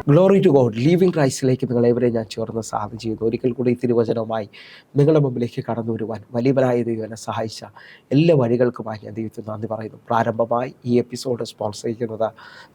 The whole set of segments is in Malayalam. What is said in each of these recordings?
Glory to God. ലീവിംഗ് ക്രൈസ്റ്റിലേക്ക് നിങ്ങളെവരെ ഞാൻ ചേർന്ന് സാധനം ചെയ്യുന്നു. ഒരിക്കൽ കൂടി ഈ തിരുവചനവുമായി നിങ്ങളുടെ മുമ്പിലേക്ക് കടന്നു വരുവാൻ വലിയവനായ ദൈവം എന്നെ സഹായിച്ച എല്ലാ വഴികൾക്കുമായി ഞാൻ ദൈവത്തിന് നന്ദി പറയുന്നു. പ്രാരംഭമായി ഈ എപ്പിസോഡ് സ്പോൺസർ ചെയ്യുന്നത്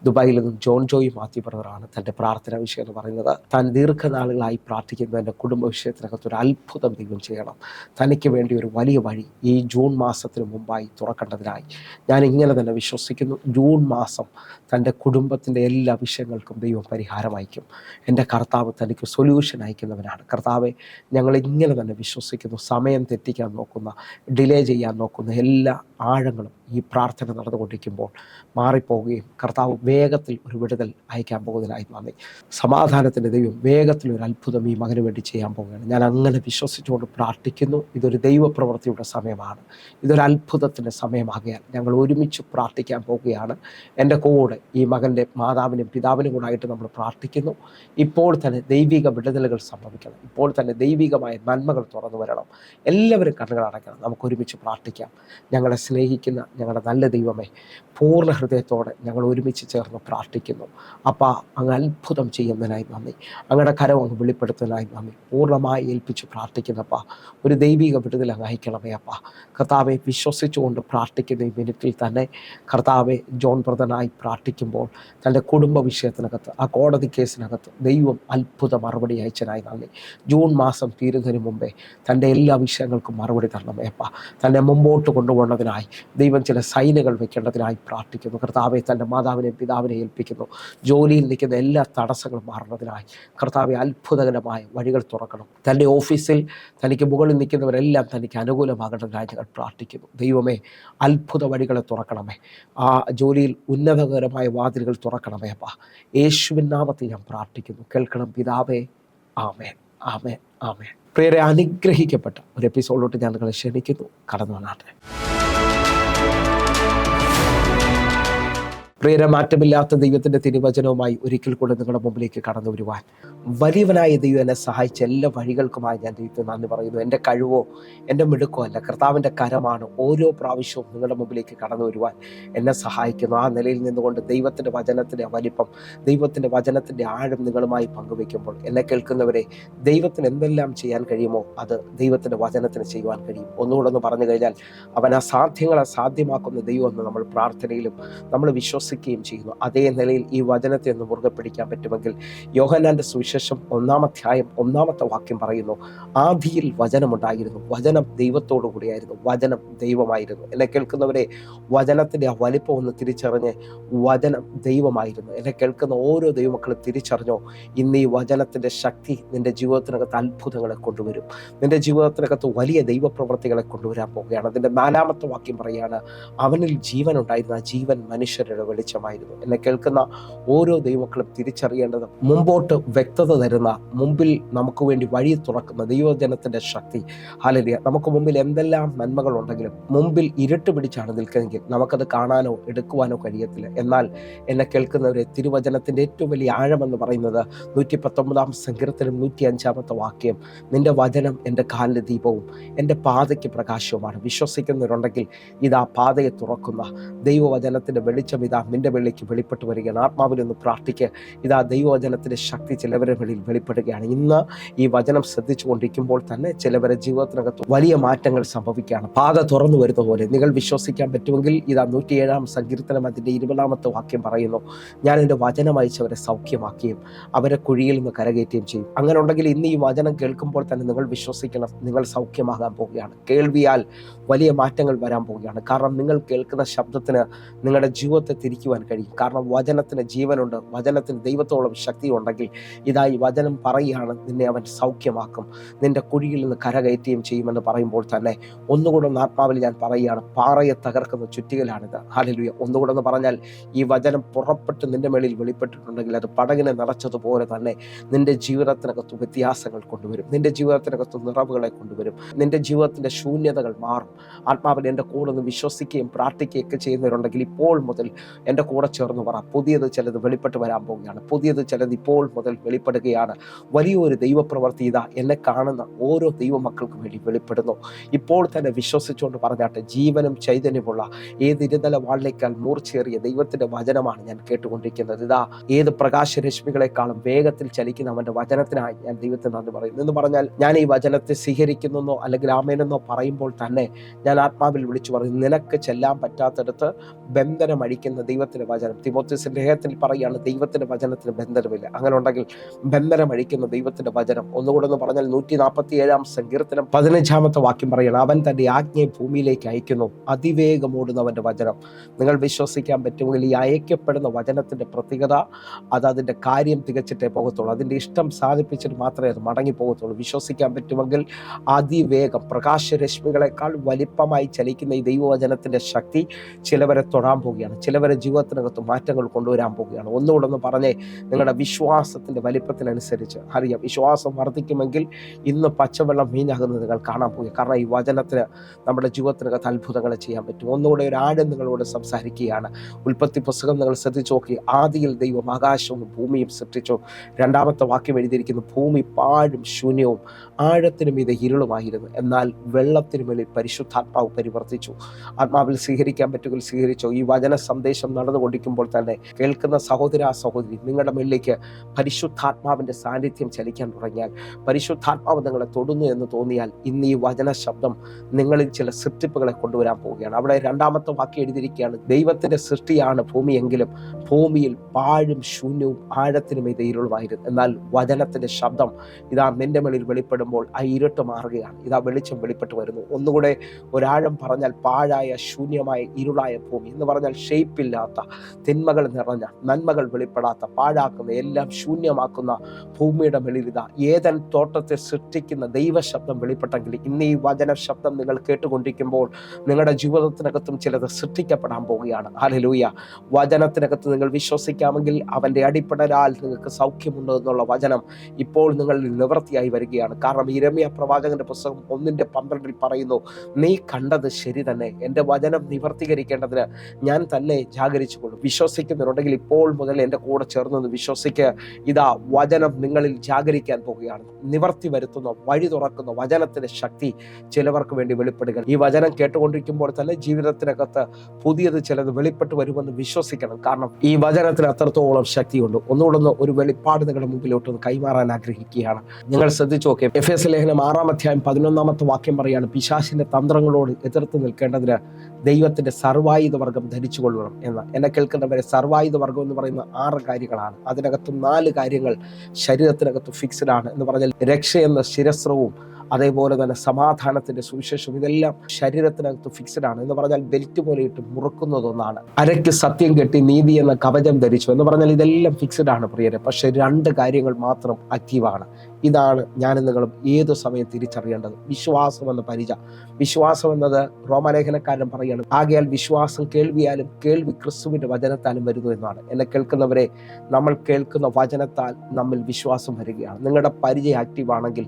ദുബായിൽ നിന്നും ജോൺ ജോയി മാത്യു ബ്രദറാണ്. തൻ്റെ പ്രാർത്ഥന വിഷയം എന്ന് പറയുന്നത് താൻ ദീർഘനാളുകളായി പ്രാർത്ഥിക്കുന്ന എൻ്റെ കുടുംബ വിഷയത്തിനകത്തൊരു അത്ഭുതം ദൈവം ചെയ്യണം, തനിക്ക് വേണ്ടി ഒരു വലിയ വഴി ഈ ജൂൺ മാസത്തിന് മുമ്പായി തുറക്കേണ്ടതിനായി ഞാൻ ഇങ്ങനെ തന്നെ വിശ്വസിക്കുന്നു. ജൂൺ മാസം തൻ്റെ കുടുംബത്തിൻ്റെ എല്ലാ വിഷയങ്ങൾക്കും ദൈവം പരിഹാരം അയക്കും. എൻ്റെ കർത്താവ് തനിക്ക് സൊല്യൂഷൻ അയക്കുന്നവനാണ്. കർത്താവെ, ഞങ്ങൾ ഇങ്ങനെ തന്നെ വിശ്വസിക്കുന്നു. സമയം തെറ്റിക്കാൻ നോക്കുന്ന, ഡിലേ ചെയ്യാൻ നോക്കുന്ന എല്ലാ ആഴങ്ങളും ഈ പ്രാർത്ഥന നടന്നുകൊണ്ടിരിക്കുമ്പോൾ മാറിപ്പോവുകയും കർത്താവ് വേഗത്തിൽ ഒരു വിടുതൽ അയക്കാൻ പോകുന്നതിനായി നന്ദി. സമാധാനത്തിൻ്റെ ദൈവം വേഗത്തിൽ ഒരു അത്ഭുതം ഈ മകന് വേണ്ടി ചെയ്യാൻ പോവുകയാണ്. ഞാൻ അങ്ങനെ വിശ്വസിച്ചുകൊണ്ട് പ്രാർത്ഥിക്കുന്നു. ഇതൊരു ദൈവപ്രവൃത്തിയുടെ സമയമാണ്, ഇതൊരു അത്ഭുതത്തിൻ്റെ സമയമാകിയാൽ ഞങ്ങൾ ഒരുമിച്ച് പ്രാർത്ഥിക്കാൻ പോവുകയാണ്. എൻ്റെ കൂടെ ഈ മകൻ്റെ മാതാവിനും പിതാവിനും കൂടായിട്ട് നമ്മൾ പ്രാർത്ഥിക്കുന്നു. ഇപ്പോൾ തന്നെ ദൈവിക വിടുതലുകൾ സംഭവിക്കണം. ഇപ്പോൾ തന്നെ ദൈവികമായ നന്മകൾ തുറന്നു വരണം. എല്ലാവരും കണ്ണുകൾ അടയ്ക്കണം. നമുക്ക് ഒരുമിച്ച് പ്രാർത്ഥിക്കാം. ഞങ്ങളെ സ്നേഹിക്കുന്ന ഞങ്ങളുടെ നല്ല ദൈവമേ, പൂർണ്ണ ഹൃദയത്തോടെ ഞങ്ങൾ ഒരുമിച്ച് ചേർന്ന് പ്രാർത്ഥിക്കുന്നു. അപ്പാ, അങ്ങ് അത്ഭുതം ചെയ്യുന്നതിനായി നന്ദി. അങ്ങയുടെ കരം അങ്ങ് വെളിപ്പെടുത്തുന്നതിനായി നന്ദി. പൂർണ്ണമായി ഏൽപ്പിച്ച് പ്രാർത്ഥിക്കുന്നപ്പാ, ഒരു ദൈവിക വിടുതൽ അങ്ങ് അയക്കണമേ അപ്പാ. കർത്താവെ, വിശ്വസിച്ചുകൊണ്ട് പ്രാർത്ഥിക്കുന്ന ഈ മിനിറ്റിൽ തന്നെ കർത്താവെ, ജോൺ ബ്രദറിനായി പ്രാർത്ഥിക്കുമ്പോൾ തൻ്റെ കുടുംബ വിഷയത്തിനകത്ത്, ആ കോടതി കേസിനകത്ത് ദൈവം അത്ഭുത മറുപടി അയച്ചതിനായി നന്ദി. ജൂൺ മാസം തീരുന്നതിന് മുമ്പേ തൻ്റെ എല്ലാ വിഷയങ്ങൾക്കും മറുപടി തരണമേ അപ്പാ. തന്നെ മുമ്പോട്ട് കൊണ്ടുപോകുന്നതിനായി ദൈവം ചില സൈനുകൾ വെക്കേണ്ടതിനായി പ്രാർത്ഥിക്കുന്നു. കർത്താവെ, തൻ്റെ മാതാവിനെയും പിതാവിനെ ഏൽപ്പിക്കുന്നു. ജോലിയിൽ നിൽക്കുന്ന എല്ലാ തടസ്സങ്ങളും മാറുന്നതിനായി കർത്താവെ, അത്ഭുതകരമായ വഴികൾ തുറക്കണം. തൻ്റെ ഓഫീസിൽ തനിക്ക് മുകളിൽ നിൽക്കുന്നവരെല്ലാം തനിക്ക് അനുകൂലമാകേണ്ടതിനായി ഞങ്ങൾ പ്രാർത്ഥിക്കുന്നു. ദൈവമേ, അത്ഭുത വഴികളെ തുറക്കണമേ. ആ ജോലിയിൽ ഉന്നതകരമായ വാതിലുകൾ തുറക്കണമേ അപ്പാ. യേശുവിൻ നാമത്തിൽ ഞാൻ പ്രാർത്ഥിക്കുന്നു. കേൾക്കണം പിതാവേ. ആമേൻ, ആമേൻ, ആമേൻ. പ്രിയരെ, അനുഗ്രഹിക്കപ്പെട്ട ഒരു എപ്പിസോഡിലോട്ട് ഞാൻ നിങ്ങളെ ക്ഷണിക്കുന്നു. കടന്നു വന്നാട്ടെ. പ്രിയരെ, മാറ്റമില്ലാത്ത ദൈവത്തിൻ്റെ തിരുവചനവുമായി ഒരിക്കൽ കൂടെ നിങ്ങളുടെ മുമ്പിലേക്ക് കടന്നു വരുവാൻ വലിയവനായ ദൈവം എന്നെ സഹായിച്ച എല്ലാ വഴികൾക്കുമായി ഞാൻ ദൈവത്തിന് നന്ദി പറയുന്നു. എൻ്റെ കഴിവോ എൻ്റെ മിടുക്കോ അല്ല, കർത്താവിൻ്റെ കരമാണ് ഓരോ പ്രാവശ്യവും നിങ്ങളുടെ മുമ്പിലേക്ക് കടന്നു വരുവാൻ എന്നെ സഹായിക്കുന്നു. ആ നിലയിൽ നിന്നുകൊണ്ട് ദൈവത്തിൻ്റെ വചനത്തിൻ്റെ വലിപ്പം, ദൈവത്തിൻ്റെ വചനത്തിൻ്റെ ആഴം നിങ്ങളുമായി പങ്കുവയ്ക്കുമ്പോൾ എന്നെ കേൾക്കുന്നവരെ, ദൈവത്തിന് എന്തെല്ലാം ചെയ്യാൻ കഴിയുമോ അത് ദൈവത്തിൻ്റെ വചനത്തിന് ചെയ്യുവാൻ കഴിയും. ഒന്നുകൂടെ ഒന്ന് പറഞ്ഞു കഴിഞ്ഞാൽ, അവൻ അസാധ്യങ്ങളെ സാധ്യമാക്കുന്ന ദൈവം എന്ന് നമ്മൾ പ്രാർത്ഥനയിലും നമ്മൾ വിശ്വസിക്കുകയും ചെയ്യുന്നു. അതേ നിലയിൽ ഈ വചനത്തെ ഒന്ന് മുറുകെ പിടിക്കാൻ പറ്റുമെങ്കിൽ, യോഹന്നാന്റെ സുവിശേഷം 1-ാം അധ്യായം 1-ാമത്തെ വാക്യം പറയുന്നു, ആദിയിൽ വചനമുണ്ടായിരുന്നു, വചനം ദൈവത്തോടു കൂടിയായിരുന്നു, വചനം ദൈവമായിരുന്നു. എന്നെ കേൾക്കുന്നവരെ, വചനത്തിൻ്റെ ആ വലിപ്പം ഒന്ന് തിരിച്ചറിഞ്ഞ്, വചനം ദൈവമായിരുന്നു. എന്നെ കേൾക്കുന്ന ഓരോ ദൈവമക്കളും തിരിച്ചറിഞ്ഞോ, ഇന്ന് ഈ വചനത്തിൻ്റെ ശക്തി നിന്റെ ജീവിതത്തിനകത്ത് അത്ഭുതങ്ങളെ കൊണ്ടുവരും. നിന്റെ ജീവിതത്തിനകത്ത് വലിയ ദൈവപ്രവൃത്തികളെ കൊണ്ടുവരാൻ പോവുകയാണ്. അതിൻ്റെ 4-ാമത്തെ വാക്യം പറയുകയാണ്, അവനിൽ ജീവൻ ഉണ്ടായിരുന്നു, ആ ജീവൻ മനുഷ്യരുടെ വെളിച്ചമായിരുന്നു. എന്നെ കേൾക്കുന്ന ഓരോ ദൈവമക്കളും തിരിച്ചറിയേണ്ടത്, മുമ്പോട്ട് വ്യക്തത തരുന്ന, മുമ്പിൽ നമുക്ക് വേണ്ടി വഴി തുറക്കുന്ന ദൈവജനത്തിൻ്റെ ശക്തി. ഹല്ലേലൂയ. നമുക്ക് മുമ്പിൽ എന്തെല്ലാം നന്മകളുണ്ടെങ്കിലും മുമ്പിൽ ഇരുട്ട് പിടിച്ചാണ് നിൽക്കുന്നതെങ്കിൽ നമുക്കത് കാണാനോ എടുക്കുവാനോ കഴിയത്തില്ല. എന്നാൽ എന്നെ കേൾക്കുന്നവരെ, തിരുവചനത്തിൻ്റെ ഏറ്റവും വലിയ ആഴമെന്ന് പറയുന്നത് 119-ാം സങ്കീർത്തനം 105-ാമത്തെ വാക്യം, നിന്റെ വചനം എൻ്റെ കാലിന് ദീപവും എൻ്റെ പാതയ്ക്ക് പ്രകാശവുമാണ്. വിശ്വസിക്കുന്നവരുണ്ടെങ്കിൽ ഇതാ പാതയെ തുറക്കുന്ന ദൈവവചനത്തിൻ്റെ വെളിച്ചം ഇതാ നിന്റെ വെള്ളിക്ക് വെളിപ്പെട്ട് വരികയാണ്. ആത്മാവിലൊന്ന് പ്രാർത്ഥിക്കുക. ഇതാ ദൈവവചനത്തിൻ്റെ ശക്തി ചിലവരുടെ വെളിയിൽ വെളിപ്പെടുകയാണ്. ഇന്ന് ഈ വചനം ശ്രദ്ധിച്ചു കൊണ്ടിരിക്കുമ്പോൾ തന്നെ ചിലവരുടെ ജീവിതത്തിനകത്ത് വലിയ മാറ്റങ്ങൾ സംഭവിക്കുകയാണ്. പാത തുറന്നു വരുന്ന പോലെ നിങ്ങൾ വിശ്വസിക്കാൻ പറ്റുമെങ്കിൽ ഇതാ 107-ാം സങ്കീർത്തനം അതിൻ്റെ 20-ാമത്തെ വാക്യം പറയുന്നു, ഞാൻ എൻ്റെ വചനം അയച്ചവരെ സൗഖ്യമാക്കുകയും അവരെ കുഴിയിൽ നിന്ന് കരകയറ്റുകയും ചെയ്യും. അങ്ങനെ ഉണ്ടെങ്കിൽ ഇന്ന് ഈ വചനം കേൾക്കുമ്പോൾ തന്നെ നിങ്ങൾ വിശ്വസിക്കണം, നിങ്ങൾ സൗഖ്യമാകാൻ പോവുകയാണ്. കേൾവിയാൽ വലിയ മാറ്റങ്ങൾ വരാൻ പോവുകയാണ്. കാരണം നിങ്ങൾ കേൾക്കുന്ന ശബ്ദത്തിന് നിങ്ങളുടെ ജീവിതത്തെ തിരിക്കുവാൻ കഴിയും. കാരണം വചനത്തിന് ജീവനുണ്ട്, വചനത്തിന് ദൈവത്തോളം ശക്തി ഉണ്ടെങ്കിൽ ഇതാ ഈ വചനം പറയുകയാണ്, നിന്നെ അവൻ സൗഖ്യമാക്കും, നിന്റെ കുഴിയിൽ നിന്ന് കരകയറ്റുകയും ചെയ്യുമെന്ന് പറയുമ്പോൾ തന്നെ ഒന്നുകൂടെ ഒന്ന് ആത്മാവിൽ ഞാൻ പറയുകയാണ്, പാറയെ തകർക്കുന്ന ചുറ്റികലാണിത്. ഹല്ലേലൂയ. ഒന്നുകൂടെ എന്ന് പറഞ്ഞാൽ, ഈ വചനം പുറപ്പെട്ട് നിന്റെ മേളിൽ വെളിപ്പെട്ടിട്ടുണ്ടെങ്കിൽ അത് പടകിനെ നിറച്ചതുപോലെ തന്നെ നിന്റെ ജീവിതത്തിനകത്ത് വ്യത്യാസങ്ങൾ കൊണ്ടുവരും, നിന്റെ ജീവിതത്തിനകത്ത് നിറവുകളെ കൊണ്ടുവരും, നിന്റെ ജീവിതത്തിൻ്റെ ശൂന്യതകൾ മാറും. ആത്മാവിൽ എൻ്റെ കൂടെ ഒന്ന് വിശ്വസിക്കുകയും പ്രാർത്ഥിക്കുകയൊക്കെ ചെയ്യുന്നവരുണ്ടെങ്കിൽ ഇപ്പോൾ മുതൽ എൻ്റെ കൂടെ ചേർന്ന് പറ. പുതിയത് ചിലത് വെളിപ്പെട്ട് വരാൻ പോവുകയാണ്. പുതിയത് ചിലത് ഇപ്പോൾ മുതൽ വെളിപ്പെടുകയാണ്. വലിയൊരു ദൈവപ്രവൃത്തി ഇതാ എന്നെ കാണുന്ന ഓരോ ദൈവമക്കൾക്കും വേണ്ടി വെളിപ്പെടുന്നു. ഇപ്പോൾ തന്നെ വിശ്വസിച്ചുകൊണ്ട് പറഞ്ഞാട്ടെ, ജീവനും ചൈതന്യമുള്ള ഏത് ഇരുതല വാളിനേക്കാൾ മൂർച്ചയേറിയ ദൈവത്തിന്റെ വചനമാണ് ഞാൻ കേട്ടുകൊണ്ടിരിക്കുന്നത്. ഇതാ ഏത് പ്രകാശരശ്മികളെക്കാളും വേഗത്തിൽ ചലിക്കുന്ന അവന്റെ വചനത്തിനായി ഞാൻ ദൈവത്തിന് നന്ദി പറയുന്നു. എന്ന് പറഞ്ഞാൽ ഞാൻ ഈ വചനത്തെ സ്വീകരിക്കുന്നെന്നോ അല്ലെങ്കിൽ ആമേനെന്നോ പറയുമ്പോൾ തന്നെ ഞാൻ ആത്മാവിൽ വിളിച്ചു പറയും, നിനക്ക് ചെല്ലാൻ പറ്റാത്തടത്ത് ബന്ധനം അഴിക്കുന്ന ദൈവത്തിന്റെ വചനം. തിമോഥെയോസിന്റെ ലേഖനത്തിൽ പറയുകയാണ്, ദൈവത്തിന്റെ വചനത്തിന് ബന്ധനമില്ല. അങ്ങനെ ഉണ്ടെങ്കിൽ ബന്ധനം അഴിക്കുന്ന ദൈവത്തിന്റെ വചനം. ഒന്നുകൂടെ എന്ന് പറഞ്ഞാൽ 147 സങ്കീർത്തനം 15 വാക്യം പറയണം, അവൻ തന്റെ ആജ്ഞയെ ഭൂമിയിലേക്ക് അയക്കുന്നു, അതിവേഗം ഓടുന്നവന്റെ വചനം. നിങ്ങൾ വിശ്വസിക്കാൻ പറ്റുമെങ്കിൽ ഈ അയക്കപ്പെടുന്ന വചനത്തിന്റെ പ്രത്യേകത അത് അതിന്റെ കാര്യം തികച്ചിട്ടേ പോകത്തുള്ളൂ. അതിന്റെ ഇഷ്ടം സാധിപ്പിച്ചിട്ട് മാത്രമേ അത് മടങ്ങി പോകത്തുള്ളൂ. വിശ്വസിക്കാൻ പറ്റുമെങ്കിൽ അതിവേഗം പ്രകാശരശ്മികളെക്കാൾ വലിപ്പമായി ചലിക്കുന്ന ഈ ദൈവവചനത്തിന്റെ ശക്തി ചിലവരെ തൊടാൻ പോവുകയാണ്. ചിലവരെ ജീവിതത്തിനകത്ത് മാറ്റങ്ങൾ കൊണ്ടുവരാൻ പോവുകയാണ്. ഒന്നുകൂടെ ഒന്ന് പറഞ്ഞേ, നിങ്ങളുടെ വിശ്വാസത്തിന്റെ വലിപ്പത്തിനനുസരിച്ച് അറിയാം, വിശ്വാസം വർദ്ധിക്കുമെങ്കിൽ ഇന്ന് പച്ചവെള്ളം വീഞ്ഞാകുന്നത് നിങ്ങൾ കാണാൻ പോകുക. കാരണം ഈ വചനത്തിന് നമ്മുടെ ജീവിതത്തിനകത്ത് അത്ഭുതങ്ങൾ ചെയ്യാൻ പറ്റും. ഒന്നുകൂടെ ഒരു ആഴം നിങ്ങളോട് സംസാരിക്കുകയാണ്. ഉൽപ്പത്തി പുസ്തകം നിങ്ങൾ ശ്രദ്ധിച്ചു നോക്കി, ആദിയിൽ ദൈവം ആകാശവും ഭൂമിയും സൃഷ്ടിച്ചു. 2 വാക്യം എഴുതിയിരിക്കുന്നു, ഭൂമി പാഴും ശൂന്യവും ആഴത്തിനും ഇത് ഇരുളുമായിരുന്നു, എന്നാൽ വെള്ളത്തിനു മേലിൽ പരിശുദ്ധാത്മാവ് പരിവർത്തിച്ചു. ആത്മാവിൽ സ്വീകരിക്കാൻ പറ്റുമെങ്കിൽ സ്വീകരിച്ചോ. ഈ വചന സന്ദേശം നടന്നുകൊണ്ടിരിക്കുമ്പോൾ തന്നെ കേൾക്കുന്ന സഹോദര സഹോദരി, നിങ്ങളുടെ മേലിലേക്ക് പരിശുദ്ധാത്മാവിന്റെ സാന്നിധ്യം ചലിക്കാൻ തുടങ്ങിയാൽ, പരിശുദ്ധാത്മാവ് നിങ്ങളെ തൊടുന്നു എന്ന് തോന്നിയാൽ, ഇന്ന് ഈ വചന ശബ്ദം നിങ്ങളിൽ ചില സൃഷ്ടിപ്പുകളെ കൊണ്ടുവരാൻ പോവുകയാണ്. അവിടെ 2 വാക്യം എഴുതിയിരിക്കുകയാണ്, ദൈവത്തിന്റെ സൃഷ്ടിയാണ് ഭൂമിയെങ്കിലും ഭൂമിയിൽ പാഴും ശൂന്യവും ആഴത്തിനും ഇത് ഇരുളുമായിരുന്നു, എന്നാൽ വചനത്തിന്റെ ശബ്ദം ഇതാ നിന്റെ മേളിൽ വെളിപ്പെടുമ്പോൾ ആ ഇരുട്ട് മാറുകയാണ്. ഇതാ വെളിച്ചം വെളിപ്പെട്ട് വരുന്നു. ഒന്നുകൂടെ ഒരാഴം പറഞ്ഞാൽ പാഴായ ശൂന്യമായ ഇരുളായ ഭൂമി എന്ന് പറഞ്ഞാൽ ഷേപ്പില്ലാത്ത, തിന്മകൾ നിറഞ്ഞ, നന്മകൾ വെളിപ്പെടാത്ത, പാഴാക്കുന്ന, എല്ലാം ശൂന്യമാക്കുന്ന ഭൂമിയുടെ മേളിൽ ഇതാ ഏദൻ തോട്ടത്തെ സൃഷ്ടിക്കുന്ന ദൈവശബ്ദം വെളിപ്പെട്ടെങ്കിൽ ഇന്ന് ഈ വചന ശബ്ദം നിങ്ങൾ കേട്ടുകൊണ്ടിരിക്കുമ്പോൾ നിങ്ങളുടെ ജീവിതത്തിനകത്തും ചിലത് സൃഷ്ടിക്കപ്പെടാൻ പോവുകയാണ്. ഹല്ലേലൂയ. വചനത്തിനകത്ത് നിങ്ങൾ വിശ്വസിക്കാമെങ്കിൽ അവന്റെ അടിപ്പടലാൽ നിങ്ങൾക്ക് സൗഖ്യമുണ്ട് എന്നുള്ള വചനം ഇപ്പോൾ നിങ്ങളിൽ നിവൃത്തിയായി വരികയാണ്. കാരണം യിരെമ്യാ പ്രവാചകന്റെ പുസ്തകം 1:12 പറയുന്നു, നീ കണ്ടത് ശരി തന്നെ, എൻ്റെ വചനം നിവർത്തീകരിക്കേണ്ടതിന് ഞാൻ തന്നെ ജാഗരിച്ചുകൊള്ളും. വിശ്വസിക്കുന്നുണ്ടെങ്കിൽ ഇപ്പോൾ മുതൽ എൻ്റെ കൂടെ ചേർന്ന് വിശ്വസിക്കുക. ഇതാ വചനം നിങ്ങളിൽ ജാഗരിക്കാൻ പോവുകയാണ്. നിവർത്തി വരുത്തുന്ന, വഴി തുറക്കുന്ന വചനത്തിന്റെ ശക്തി ചിലവർക്ക് വേണ്ടി വെളിപ്പെടുക. ഈ വചനം കേട്ടുകൊണ്ടിരിക്കുമ്പോൾ തന്നെ ജീവിതത്തിനകത്ത് പുതിയത് ചിലത് വെളിപ്പെട്ട് വരുമെന്ന് വിശ്വസിക്കണം. കാരണം ഈ വചനത്തിന് അത്രത്തോളം ശക്തിയുണ്ട്. ഒന്നുകൂടെ ഒരു വെളിപ്പാട് നിങ്ങളുടെ മുമ്പിലോട്ട് കൈമാറാൻ ആഗ്രഹിക്കുകയാണ്. നിങ്ങൾ ശ്രദ്ധിച്ചു നോക്കിയ എഫേസ്യ ലേഖനം 6:11 വാക്യം പറയാണ്, പിശാചിന്റെ തന്ത്രങ്ങളോട് എതിർത്ത് നിൽക്കേണ്ടതിന് ദൈവത്തിന്റെ സർവായുധ വർഗം ധരിച്ചുകൊള്ളണം എന്ന്. എന്നെ കേൾക്കുന്നവരെ, സർവായുധ വർഗം എന്ന് പറയുന്ന 6 കാര്യങ്ങളാണ്. അതിനകത്ത് 4 കാര്യങ്ങൾ ശരീരത്തിനകത്ത് ഫിക്സ്ഡ് ആണ്. എന്ന് പറഞ്ഞാൽ രക്ഷ എന്ന ശിരസ്ത്രവും അതേപോലെ തന്നെ സമാധാനത്തിന്റെ സുവിശേഷം, ഇതെല്ലാം ശരീരത്തിനകത്ത് ഫിക്സ്ഡ് ആണ്. എന്ന് പറഞ്ഞാൽ ബെൽറ്റ് പോലെ ഇട്ട് മുറുക്കുന്നതൊന്നാണ്. അരയ്ക്ക് സത്യം കെട്ടി നീതി എന്ന കവചം ധരിച്ചു എന്ന് പറഞ്ഞാൽ ഇതെല്ലാം ഫിക്സ്ഡ് ആണ് പ്രിയരെ. പക്ഷെ 2 കാര്യങ്ങൾ മാത്രം ആക്റ്റീവാണ്. ഇതാണ് ഞാനും നിങ്ങളും ഏതു സമയം തിരിച്ചറിയേണ്ടത്. വിശ്വാസം എന്ന പരിച. വിശ്വാസം എന്നത് റോമാലേഖനക്കാരൻ പറയുകയാണ്, ആകയാൽ വിശ്വാസം കേൾവിയാലും കേൾവി ക്രിസ്തുവിന്റെ വചനത്താലും വരുന്നു എന്നാണ്. എന്നെ കേൾക്കുന്നവരെ, നമ്മൾ കേൾക്കുന്ന വചനത്താൽ നമ്മിൽ വിശ്വാസം വരികയാണ്. നിങ്ങളുടെ പരിചയം ആക്റ്റീവ് ആണെങ്കിൽ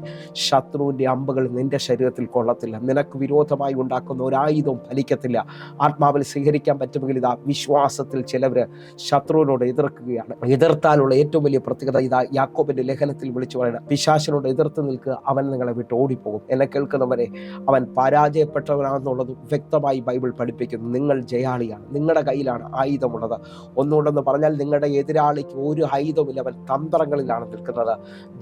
ശത്രുവിന്റെ അമ്പുകൾ നിന്റെ ശരീരത്തിൽ കൊള്ളത്തില്ല. നിനക്ക് വിരോധമായി ഉണ്ടാക്കുന്ന ഒരായുധവും ഫലിക്കത്തില്ല. ആത്മാവിൽ സ്വീകരിക്കാൻ പറ്റുമെങ്കിൽ ഇതാ വിശ്വാസത്തിൽ ചിലവര് ശത്രുവിനോട് എതിർക്കുകയാണ്. എതിർത്താലുള്ള ഏറ്റവും വലിയ പ്രത്യേകത ഇതാ യാക്കോബിന്റെ ലേഖനത്തിൽ വിളിച്ചു പറയുന്നത്, പിശാചിനോട് എതിർത്ത് നിൽക്കുക, അവൻ നിങ്ങളെ വിട്ട് ഓടിപ്പോകും. എന്നെ കേൾക്കുന്നവരെ, അവൻ പരാജയപ്പെട്ടവനാണെന്നുള്ളത് വ്യക്തമായി ബൈബിൾ പഠിപ്പിക്കുന്നു. നിങ്ങൾ ജയാളിയാണ്. നിങ്ങളുടെ കയ്യിലാണ് ആയുധമുള്ളത്. ഒന്നുകൊണ്ടെന്ന് പറഞ്ഞാൽ നിങ്ങളുടെ എതിരാളിക്ക് ഒരു ആയുധമില്ല, അവൻ തന്ത്രങ്ങളിലാണ് നിൽക്കുന്നത്.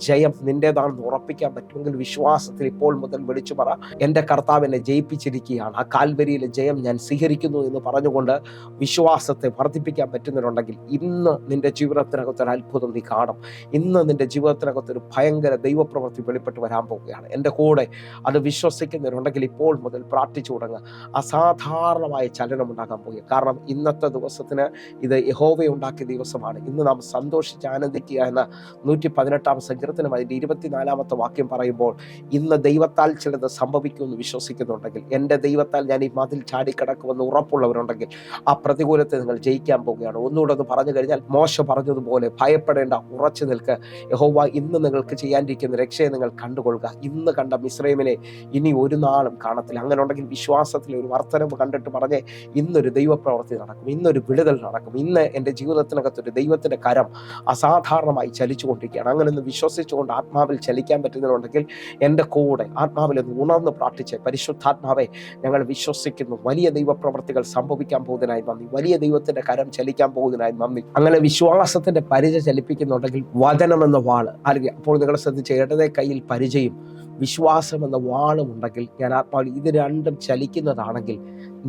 ജയം നിന്റേതാണെന്ന് ഉറപ്പിക്കാൻ പറ്റുമെങ്കിൽ വിശ്വാസത്തിൽ ഇപ്പോൾ മുതൽ വിളിച്ചു പറ, എൻ്റെ കർത്താവ് എന്നെ ജയിപ്പിച്ചിരിക്കുകയാണ്, ആ കാൽവരിയിലെ ജയം ഞാൻ സ്വീകരിക്കുന്നു എന്ന് പറഞ്ഞുകൊണ്ട് വിശ്വാസത്തെ വർദ്ധിപ്പിക്കാൻ പറ്റുന്നുണ്ടെങ്കിൽ ഇന്ന് നിന്റെ ജീവിതത്തിനകത്ത് ഒരു അത്ഭുതം നീ കാണും. ഇന്ന് നിന്റെ ജീവിതത്തിനകത്ത് ഒരു ഭയങ്കര ദൈവപ്രവൃത്തി വെളിപ്പെട്ട് വരാൻ പോവുകയാണ്. എൻ്റെ കൂടെ അത് വിശ്വസിക്കുന്നവരുണ്ടെങ്കിൽ ഇപ്പോൾ മുതൽ പ്രാർത്ഥിച്ചു തുടങ്ങുക. അസാധാരണമായ ചലനം ഉണ്ടാകാൻ പോകുക. കാരണം ഇന്നത്തെ ദിവസത്തിന് ഇത് യഹോവ ഉണ്ടാക്കിയ ദിവസമാണ്. ഇന്ന് നാം സന്തോഷിച്ച് ആനന്ദിക്കുക എന്ന 118 സങ്കീർത്തനം അതിൻ്റെ 24 വാക്യം പറയുമ്പോൾ, ഇന്ന് ദൈവത്താൽ ചിലത് സംഭവിക്കുമെന്ന് വിശ്വസിക്കുന്നുണ്ടെങ്കിൽ, എൻ്റെ ദൈവത്താൽ ഞാൻ ഈ മതിൽ ചാടിക്കടക്കുമെന്ന് ഉറപ്പുള്ളവരുണ്ടെങ്കിൽ ആ പ്രതികൂലത്തെ നിങ്ങൾ ജയിക്കാൻ പോവുകയാണ്. ഒന്നുകൂടെ ഒന്ന് പറഞ്ഞു കഴിഞ്ഞാൽ, മോശ പറഞ്ഞതുപോലെ ഭയപ്പെടേണ്ട, ഉറച്ചു നിൽക്കുക. യഹോവ ഇന്ന് നിങ്ങൾക്ക് ചെയ്യാൻ വരാനിരിക്കുന്ന രക്ഷയെ നിങ്ങൾ കണ്ടുകൊള്ളുക. ഇന്ന് കണ്ട മിസ്രൈമിനെ ഇനി ഒരു നാളും കാണത്തില്ല. അങ്ങനെ ഉണ്ടെങ്കിൽ വിശ്വാസത്തിൽ ഒരു വർധനവ് കണ്ടിട്ട് പറഞ്ഞേ, ഇന്നൊരു ദൈവപ്രവൃത്തി നടക്കും, ഇന്നൊരു വിടുതൽ നടക്കും, ഇന്ന് എൻ്റെ ജീവിതത്തിനകത്തൊരു ദൈവത്തിൻ്റെ കരം അസാധാരണമായി ചലിച്ചുകൊണ്ടിരിക്കുകയാണ്. അങ്ങനെ ഒന്ന് വിശ്വസിച്ചുകൊണ്ട് ആത്മാവിൽ ചലിക്കാൻ പറ്റുന്നതുണ്ടെങ്കിൽ എൻ്റെ കൂടെ ആത്മാവിൽ ഒന്ന് ഉണർന്ന് പ്രാർത്ഥിച്ച്, പരിശുദ്ധാത്മാവെ ഞങ്ങൾ വിശ്വസിക്കുന്നു, വലിയ ദൈവപ്രവൃത്തികൾ സംഭവിക്കാൻ പോകുന്നതിനായി നന്ദി, വലിയ ദൈവത്തിൻ്റെ കരം ചലിക്കാൻ പോകുന്നതിനായി നന്ദി. അങ്ങനെ വിശ്വാസത്തിൻ്റെ പരിച ചലിപ്പിക്കുന്നുണ്ടെങ്കിൽ വചനമെന്ന വാള്, അല്ലെങ്കിൽ അപ്പോൾ നിങ്ങൾ ശ്രദ്ധിച്ച്, ഇടതേ കയ്യിൽ പരിചയം വിശ്വാസം എന്ന വാളും ഉണ്ടെങ്കിൽ, ഞാൻ ആത്മാവിൽ ഇത് രണ്ടും ചലിക്കുന്നതാണെങ്കിൽ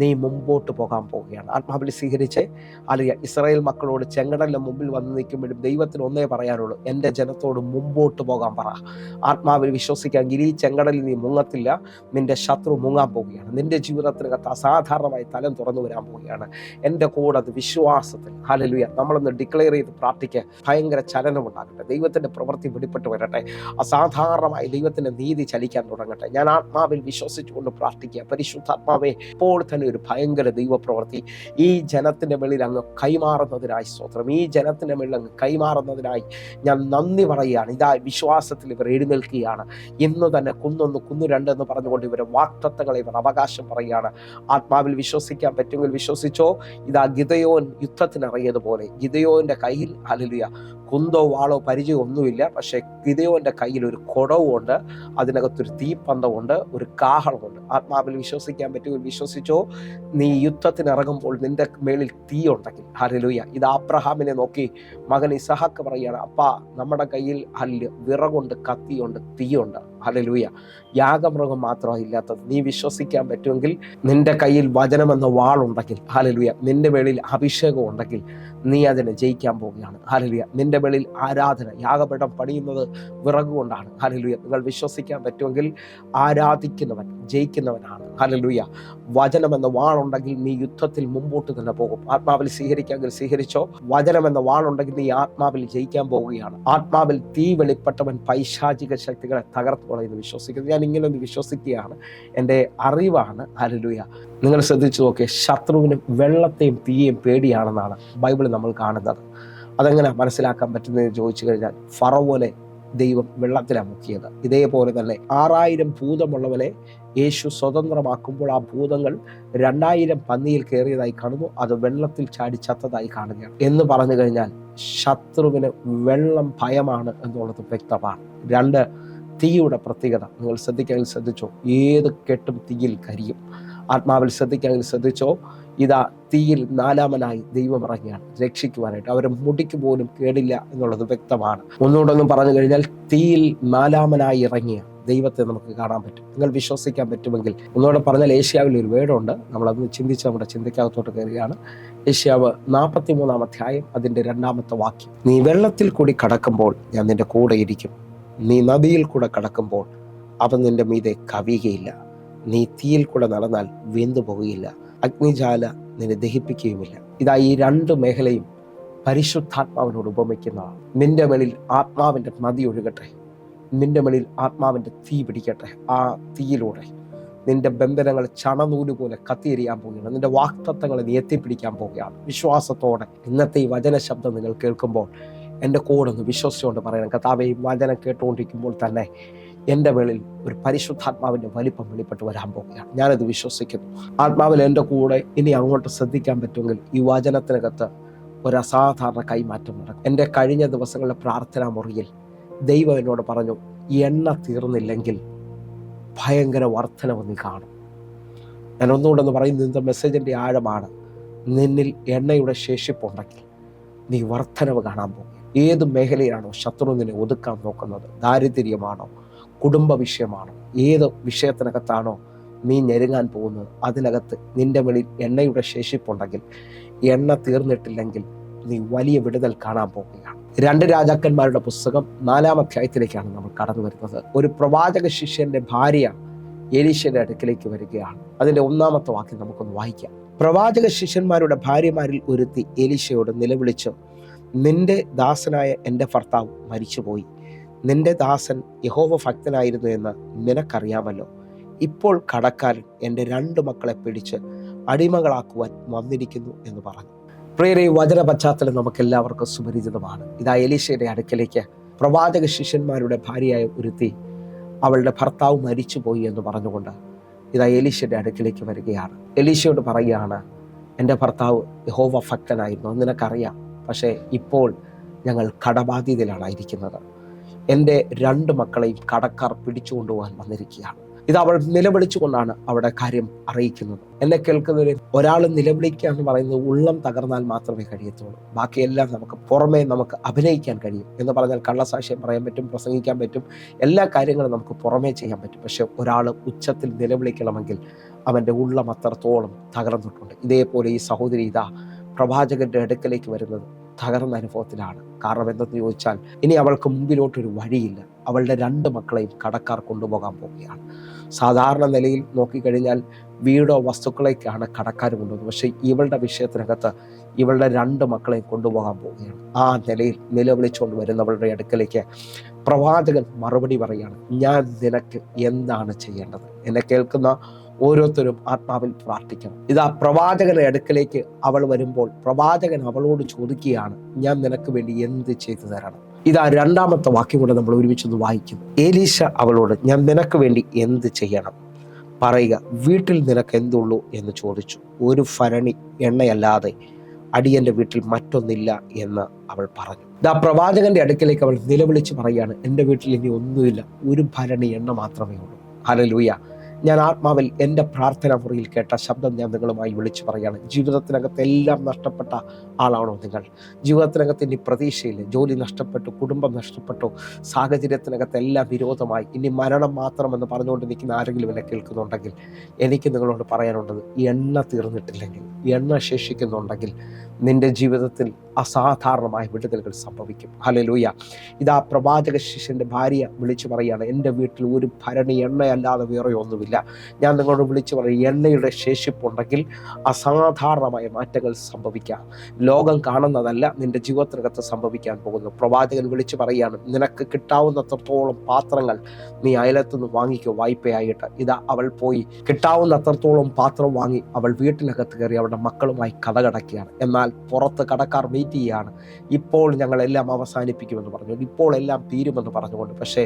നീ മുമ്പോട്ട് പോകാൻ പോവുകയാണ്. ആത്മാവിൽ സ്വീകരിച്ച്, അല്ലെങ്കിൽ ഇസ്രായേൽ മക്കളോട് ചെങ്കടലിന്റെ മുമ്പിൽ വന്ന് നിൽക്കുമ്പോഴും ദൈവത്തിന് ഒന്നേ പറയാനുള്ളൂ, എൻ്റെ ജനത്തോട് മുമ്പോട്ട് പോകാൻ പറ. ആത്മാവിൽ വിശ്വസിക്കാമെങ്കിൽ ഈ ചെങ്കടലിൽ നീ മുങ്ങത്തില്ല, നിന്റെ ശത്രു മുങ്ങാൻ പോവുകയാണ്. നിന്റെ ജീവിതത്തിനകത്ത് അസാധാരണമായി തലം തുറന്നു വരാൻ പോവുകയാണ്. എൻ്റെ കൂടെ അത് വിശ്വാസത്തിൽ ഹല്ലേലൂയ നമ്മളൊന്ന് ഡിക്ലെയർ ചെയ്ത് പ്രാർത്ഥിക്കുക. ഭയങ്കര ചലനമുണ്ടാകട്ടെ, ദൈവത്തിൻ്റെ പ്രവൃത്തി വെളിപ്പെട്ട് വരട്ടെ, അസാധാരണമായി ദൈവത്തിൻ്റെ നീതി ചലിക്കാൻ തുടങ്ങട്ടെ. ഞാൻ ആത്മാവിൽ വിശ്വസിച്ചുകൊണ്ട് പ്രാർത്ഥിക്കുക, പരിശുദ്ധാത്മാവേ ഇപ്പോൾ തന്നെ ഒരു ഭയങ്കര ദൈവപ്രവൃത്തി ഈ ജനത്തിന്റെ മേളിൽ അങ്ങ് കൈമാറുന്നതിനായി സ്തോത്രം. ഈ ജനത്തിന്റെ മേളിൽ അങ്ങ് കൈമാറുന്നതിനായി ഞാൻ നന്ദി പറയുകയാണ്. ഇതാ വിശ്വാസത്തിൽ ഇവർ എഴുന്നേൽക്കുകയാണ്. ഇന്ന് തന്നെ കുന്നൊന്ന് കുന്നു രണ്ടെന്ന് പറഞ്ഞുകൊണ്ട് ഇവരെ വാഗ്ദത്തങ്ങളെ ഇവർ അവകാശം പറയുകയാണ്. ആത്മാവിൽ വിശ്വസിക്കാൻ പറ്റുമെങ്കിൽ വിശ്വസിച്ചോ. ഇതാ ഗിദെയോൻ യുദ്ധത്തിനിറങ്ങിയതുപോലെ ഗിദെയോന്റെ കയ്യിൽ ഹല്ലേലൂയ കുന്തോ വാളോ പരിചയം ഒന്നുമില്ല, പക്ഷെ ഗിദെയോന്റെ കയ്യിൽ ഒരു കുടവുണ്ട്, അതിനകത്തൊരു തീപ്പന്തമുണ്ട്, ഒരു കാഹളമുണ്ട്. ആത്മാവിൽ വിശ്വസിക്കാൻ പറ്റുമെങ്കിൽ വിശ്വസിച്ചോ. നീ യുദ്ധത്തിനിറങ്ങുമ്പോൾ നിന്റെ മേളിൽ തീ ഉണ്ടെങ്കിൽ ഹല്ലേലൂയ. ഇത് അബ്രഹാമിനെ നോക്കി മകൻ ഇസഹാക്ക് പറയുകയാണ്, അപ്പാ നമ്മുടെ കയ്യിൽ വിറകുണ്ട്, കത്തിയുണ്ട്, തീയുണ്ട്. ഹല്ലേലൂയ. യാഗമൃഗം മാത്രമാണ് ഇല്ലാത്തത്. നീ വിശ്വസിക്കാൻ പറ്റുമെങ്കിൽ നിന്റെ കയ്യിൽ വചനമെന്ന വാളുണ്ടെങ്കിൽ ഹല്ലേലൂയ, നിന്റെ മേളിൽ അഭിഷേകം ഉണ്ടെങ്കിൽ നീ അതിനെ ജയിക്കാൻ പോവുകയാണ്. ഹല്ലേലൂയ. നിന്റെ മേളിൽ ആരാധന, യാഗപീഠം പണിയുന്നത് വിറക് കൊണ്ടാണ്. ഹല്ലേലൂയ. നിങ്ങൾ വിശ്വസിക്കാൻ പറ്റുമെങ്കിൽ ആരാധിക്കുന്നവൻ ജയിക്കുന്നവനാണ്. ഹല്ലേലൂയ. വചനമെന്ന വാളുണ്ടെങ്കിൽ നീ യുദ്ധത്തിൽ മുമ്പോട്ട് തന്നെ പോകും. ആത്മാവിൽ സ്വീകരിക്കാമെങ്കിൽ സ്വീകരിച്ചോ. വചനമെന്ന വാളുണ്ടെങ്കിൽ നീ ആത്മാവിൽ ജയിക്കാൻ പോവുകയാണ്. ആത്മാവിൽ തീ വെളിപ്പെട്ടവൻ പൈശാചിക ശക്തികളെ തകർത്തു കളയുന്നു. വിശ്വസിക്കുന്നത് ഞാൻ ഇങ്ങനെ ഒന്ന് വിശ്വസിക്കുകയാണ്, എൻ്റെ അറിവാണ്. ഹല്ലേലൂയ. നിങ്ങൾ ശ്രദ്ധിച്ചു നോക്കിയ, ശത്രുവിന് വെള്ളത്തെയും തീയെയും പേടിയാണെന്നാണ് ബൈബിളിൽ നമ്മൾ കാണുന്നത്. അതെങ്ങനെ മനസ്സിലാക്കാൻ പറ്റുന്നതെന്ന് ചോദിച്ചു കഴിഞ്ഞാൽ, ഫറവോനെ ദൈവം വെള്ളത്തിലാണ് മുക്കിയത്. ഇതേപോലെ തന്നെ 6000 ഭൂതമുള്ളവനെ യേശു സ്വതന്ത്രമാക്കുമ്പോൾ ആ ഭൂതങ്ങൾ 2000 പന്നിയിൽ കയറിയതായി കാണുന്നു. അത് വെള്ളത്തിൽ ചാടി ചത്തതായി കാണുകയാണ്. എന്ന് പറഞ്ഞു കഴിഞ്ഞാൽ ശത്രുവിന് വെള്ളം ഭയമാണ് എന്നുള്ളത് വ്യക്തമാണ്. 2, തീയുടെ പ്രത്യേകത നിങ്ങൾ ശ്രദ്ധിക്കാമെങ്കിൽ ശ്രദ്ധിച്ചോ. ഏത് കെട്ടും തീയിൽ കരിയും. ആത്മാവിൽ ശ്രദ്ധിക്കാമെങ്കിൽ ശ്രദ്ധിച്ചോ. ഇതാ തീയിൽ 4ാമനായി ദൈവം ഇറങ്ങിയാണ് രക്ഷിക്കുവാനായിട്ട്. അവരെ മുടിക്ക് പോലും കേടില്ല എന്നുള്ളത് വ്യക്തമാണ്. ഒന്നുകൂടൊന്നും പറഞ്ഞു കഴിഞ്ഞാൽ, തീയിൽ 4ാമനായി ഇറങ്ങിയ ദൈവത്തെ നമുക്ക് കാണാൻ പറ്റും. നിങ്ങൾ വിശ്വസിക്കാൻ പറ്റുമെങ്കിൽ ഒന്നുകൂടെ പറഞ്ഞാൽ, ഏഷ്യാവിൽ ഒരു വേടുണ്ട്, നമ്മളതൊന്ന് ചിന്തിച്ച് നമ്മുടെ ചിന്തയ്ക്കകത്തോട്ട് കയറുകയാണ്. ഏഷ്യാവ് 43-ാം അധ്യായം അതിൻ്റെ 2ാമത്തെ വാക്യം, നീ വെള്ളത്തിൽ കൂടി കടക്കുമ്പോൾ ഞാൻ നിന്റെ കൂടെ ഇരിക്കും, നീ നദിയിൽ കൂടെ കടക്കുമ്പോൾ അവൻ നിന്റെ മീതെ കവിയുകയില്ല, നീ തീയിൽ കൂടെ നടന്നാൽ വെന്തു പോകുകയില്ല, അഗ്നിജാല നിന്നെ ദഹിപ്പിക്കുകയുമില്ല. ഇതാ ഈ 2 മേഖലയും പരിശുദ്ധാത്മാവിനോട് ഉപമിക്കുന്നതാണ്. നിന്റെ മേളിൽ ആത്മാവിൻ്റെ നദി ഒഴുകട്ടെ, നിന്റെ മേളിൽ ആത്മാവിൻ്റെ തീ പിടിക്കട്ടെ. ആ തീയിലൂടെ നിന്റെ ബന്ധനങ്ങൾ ചണനൂല് പോലെ കത്തിയെരിയാൻ പോവുകയാണ്. നിന്റെ വാക്തത്വങ്ങളെ നീ എത്തിപ്പിടിക്കാൻ പോവുകയാണ്. വിശ്വാസത്തോടെ ഇന്നത്തെ ഈ വചന ശബ്ദം നിങ്ങൾ കേൾക്കുമ്പോൾ എൻ്റെ കൂടെ ഒന്ന് വിശ്വസിച്ചുകൊണ്ട് പറയണം, കർത്താവേ, ഈ വചനം കേട്ടുകൊണ്ടിരിക്കുമ്പോൾ തന്നെ എൻ്റെ മേളിൽ ഒരു പരിശുദ്ധാത്മാവിൻ്റെ വലിപ്പം വെളിപ്പെട്ട് വരാൻ പോവുകയാണ്. ഞാനത് വിശ്വസിക്കുന്നു. ആത്മാവിൽ എൻ്റെ കൂടെ ഇനി അങ്ങോട്ട് ശ്രദ്ധിക്കാൻ പറ്റുമെങ്കിൽ ഈ വചനത്തിനകത്ത് ഒരു അസാധാരണ കൈമാറ്റം നടക്കും. എൻ്റെ കഴിഞ്ഞ ദിവസങ്ങളിലെ പ്രാർത്ഥനാ മുറിയിൽ ദൈവം എന്നോട് പറഞ്ഞു, എണ്ണ തീർന്നില്ലെങ്കിൽ ഭയങ്കര വർധനവ് നീ കാണും. ഞാൻ ഒന്നുകൂടെ ഒന്ന് പറയുന്നത്, ഇന്നത്തെ മെസ്സേജിൻ്റെ ആഴമാണ്, നിന്നിൽ എണ്ണയുടെ ശേഷിപ്പുണ്ടെങ്കിൽ നീ വർധനവ് കാണാൻ പോകും. ഏത് മേഖലയാണോ ശത്രു നിന്നെ ഒതുക്കാൻ നോക്കുന്നത്, ദാരിദ്ര്യമാണോ, കുടുംബ വിഷയമാണോ, ഏത് വിഷയത്തിനകത്താണോ നീ ഞെരുങ്ങാൻ പോകുന്നത്, അതിനകത്ത് നിന്റെ മേളിൽ എണ്ണയുടെ ശേഷിപ്പുണ്ടെങ്കിൽ, എണ്ണ തീർന്നിട്ടില്ലെങ്കിൽ നീ വലിയ വിടുതൽ കാണാൻ പോവുകയാണ്. 2 രാജാക്കന്മാരുടെ പുസ്തകം 4-ാം അധ്യായത്തിലേക്കാണ് നമ്മൾ കടന്നു വരുന്നത്. ഒരു പ്രവാചക ശിഷ്യന്റെ ഭാര്യ എലീശയുടെ അടുക്കിലേക്ക് വരികയാണ്. അതിൻ്റെ 1-ാമത്തെ വാക്യം നമുക്കൊന്ന് വായിക്കാം. പ്രവാചക ശിഷ്യന്മാരുടെ ഭാര്യമാരിൽ ഒരുത്തി എലീശയോട് നിലവിളിച്ചു, നിന്റെ ദാസനായ എൻ്റെ ഭർത്താവ് മരിച്ചുപോയി, നിന്റെ ദാസൻ യഹോവ ഭക്തനായിരുന്നു എന്ന് നിനക്കറിയാമല്ലോ. ഇപ്പോൾ കടക്കാരൻ എൻ്റെ 2 മക്കളെ പിടിച്ച് അടിമകളാക്കുവാൻ വന്നിരിക്കുന്നു എന്ന് പറഞ്ഞു. പ്രിയരെ, വചന പശ്ചാത്തലം നമുക്ക് എല്ലാവർക്കും സുപരിചിതമാണ്. ഇതാ എലീശയുടെ അടുക്കലേക്ക് പ്രവാചക ശിഷ്യന്മാരുടെ ഭാര്യയായ ഒരുത്തി അവളുടെ ഭർത്താവ് മരിച്ചുപോയി എന്ന് പറഞ്ഞുകൊണ്ട് ഇതാ എലീശയുടെ അടുക്കിലേക്ക് വരികയാണ്. എലീശയോട് പറയുകയാണ്, എൻ്റെ ഭർത്താവ് യഹോവ ഭക്തനായിരുന്നു, അത് നിനക്കറിയാം. പക്ഷേ ഇപ്പോൾ ഞങ്ങൾ കടബാധ്യതയിലാണ് ഇരിക്കുന്നത്. എൻ്റെ 2 മക്കളെയും കടക്കാർ പിടിച്ചുകൊണ്ടുപോകാൻ വന്നിരിക്കുകയാണ്. ഇത് അവൾ നിലവിളിച്ചുകൊണ്ടാണ് അവിടെ കാര്യം അറിയിക്കുന്നത്. എന്നെ കേൾക്കുന്നവരെ, ഒരാൾ നിലവിളിക്കുക എന്ന് പറയുന്നത് ഉള്ളം തകർന്നാൽ മാത്രമേ കഴിയത്തുള്ളൂ. ബാക്കിയെല്ലാം നമുക്ക് പുറമേ നമുക്ക് അഭിനയിക്കാൻ കഴിയും. എന്ന് പറഞ്ഞാൽ കള്ളസാക്ഷ്യം പറയാൻ പറ്റും, പ്രസംഗിക്കാൻ പറ്റും, എല്ലാ കാര്യങ്ങളും നമുക്ക് പുറമേ ചെയ്യാൻ പറ്റും. പക്ഷെ ഒരാൾ ഉച്ചത്തിൽ നിലവിളിക്കണമെങ്കിൽ അവൻ്റെ ഉള്ളം അത്രത്തോളം തകർന്നിട്ടുണ്ട്. ഇതേപോലെ ഈ സഹോദരി ഇതാ പ്രവാചകന്റെ അടുക്കലേക്ക് വരുന്നത് തകർന്ന അനുഭവത്തിലാണ്. കാരണം എന്തെന്ന് ചോദിച്ചാൽ, ഇനി അവൾക്ക് മുമ്പിലോട്ടൊരു വഴിയില്ല. അവളുടെ 2 മക്കളെയും കടക്കാർ കൊണ്ടുപോകാൻ പോവുകയാണ്. സാധാരണ നിലയിൽ നോക്കിക്കഴിഞ്ഞാൽ വീടോ വസ്തുക്കളേക്കാണ് കടക്കാർ കൊണ്ടുപോകുന്നത്. പക്ഷേ ഇവളുടെ വിഷയത്തിനകത്ത് ഇവളുടെ 2 മക്കളെയും കൊണ്ടുപോകാൻ പോവുകയാണ്. ആ നിലയിൽ നിലവിളിച്ചുകൊണ്ട് വരുന്നവളുടെ അടുക്കലേക്ക് പ്രവാചകൻ മറുപടി പറയുകയാണ്, ഞാൻ നിനക്ക് എന്താണ് ചെയ്യേണ്ടത്? എന്നെ കേൾക്കുന്ന ഓരോരുത്തരും ആത്മാവിൽ പ്രാർത്ഥിക്കണം. ഇതാ പ്രവാചകന്റെ അടുക്കലേക്ക് അവൾ വരുമ്പോൾ പ്രവാചകൻ അവളോട് ചോദിക്കുകയാണ്, ഞാൻ നിനക്ക് വേണ്ടി എന്ത് ചെയ്തു തരണം? ഇതാ 2ാമത്തെ വാക്യം കൂടെ നമ്മൾ ഒരുമിച്ചൊന്ന് വായിക്കുന്നു. എലീശ അവളോട്, ഞാൻ നിനക്ക് വേണ്ടി എന്ത് ചെയ്യണം? പറയുക, വീട്ടിൽ നിനക്ക് എന്തുള്ളൂ എന്ന് ചോദിച്ചു. 1 ഭരണി എണ്ണയല്ലാതെ അടിയന്റെ വീട്ടിൽ മറ്റൊന്നില്ല എന്ന് അവൾ പറഞ്ഞു. ഇതാ പ്രവാചകന്റെ അടുക്കലേക്ക് അവൾ നിലവിളിച്ച് പറയുകയാണ്, എൻ്റെ വീട്ടിൽ ഇനി ഒന്നുമില്ല, 1 ഭരണി എണ്ണ മാത്രമേ ഉള്ളൂ. ഹല്ലേലൂയ. ഞാൻ ആത്മാവിൽ എൻ്റെ പ്രാർത്ഥന മുറിയിൽ കേട്ട ശബ്ദം ഞാൻ നിങ്ങളുമായി വിളിച്ചു പറയുകയാണ്. ജീവിതത്തിനകത്ത് എല്ലാം നഷ്ടപ്പെട്ട ആളാണോ നിങ്ങൾ? ജീവിതത്തിനകത്ത് ഇനി പ്രതീക്ഷയില്ല, ജോലി നഷ്ടപ്പെട്ടു, കുടുംബം നഷ്ടപ്പെട്ടു, സാഹചര്യത്തിനകത്ത് എല്ലാം വിരോധമായി, ഇനി മരണം മാത്രമെന്ന് പറഞ്ഞുകൊണ്ട് നിൽക്കുന്ന ആരെങ്കിലും എന്നെ കേൾക്കുന്നുണ്ടെങ്കിൽ എനിക്ക് നിങ്ങളോട് പറയാനുള്ളത്, എണ്ണ തീർന്നിട്ടില്ലെങ്കിൽ, എണ്ണ ശേഷിക്കുന്നുണ്ടെങ്കിൽ നിന്റെ ജീവിതത്തിൽ അസാധാരണമായ വിടുതലുകൾ സംഭവിക്കും. ഹല്ലേലൂയ. ഇതാ പ്രവാചക ശിഷ്യന്റെ ഭാര്യ വിളിച്ചു പറയുകയാണ്, എൻ്റെ വീട്ടിൽ 1 ഭരണി എണ്ണയല്ലാതെ വേറെ ഒന്നുമില്ല. ഞാൻ നിങ്ങളോട് വിളിച്ചു പറയും, എണ്ണയുടെ ശേഷിപ്പുണ്ടെങ്കിൽ അസാധാരണമായ മാറ്റങ്ങൾ സംഭവിക്കാം. ലോകം കാണുന്നതല്ല നിന്റെ ജീവിതത്തിനകത്ത് സംഭവിക്കാൻ പോകുന്നു. പ്രവാചകൻ വിളിച്ചു പറയുകയാണ്, നിനക്ക് കിട്ടാവുന്നത്രത്തോളം പാത്രങ്ങൾ നീ അയലത്തുനിന്ന് വാങ്ങിക്കോ വായ്പയായിട്ട്. ഇതാ അവൾ പോയി കിട്ടാവുന്നത്രത്തോളം പാത്രം വാങ്ങി അവൾ വീട്ടിനകത്ത് കയറി അവളുടെ മക്കളുമായി കഥകടക്കുകയാണ്. എന്നാൽ പുറത്ത് കടക്കാർ വെയിറ്റ് ചെയ്യുകയാണ്. ഇപ്പോൾ ഞങ്ങളെല്ലാം അവസാനിപ്പിക്കുമെന്ന് പറഞ്ഞു, ഇപ്പോൾ എല്ലാം തീരുമെന്ന് പറഞ്ഞുകൊണ്ട്. പക്ഷേ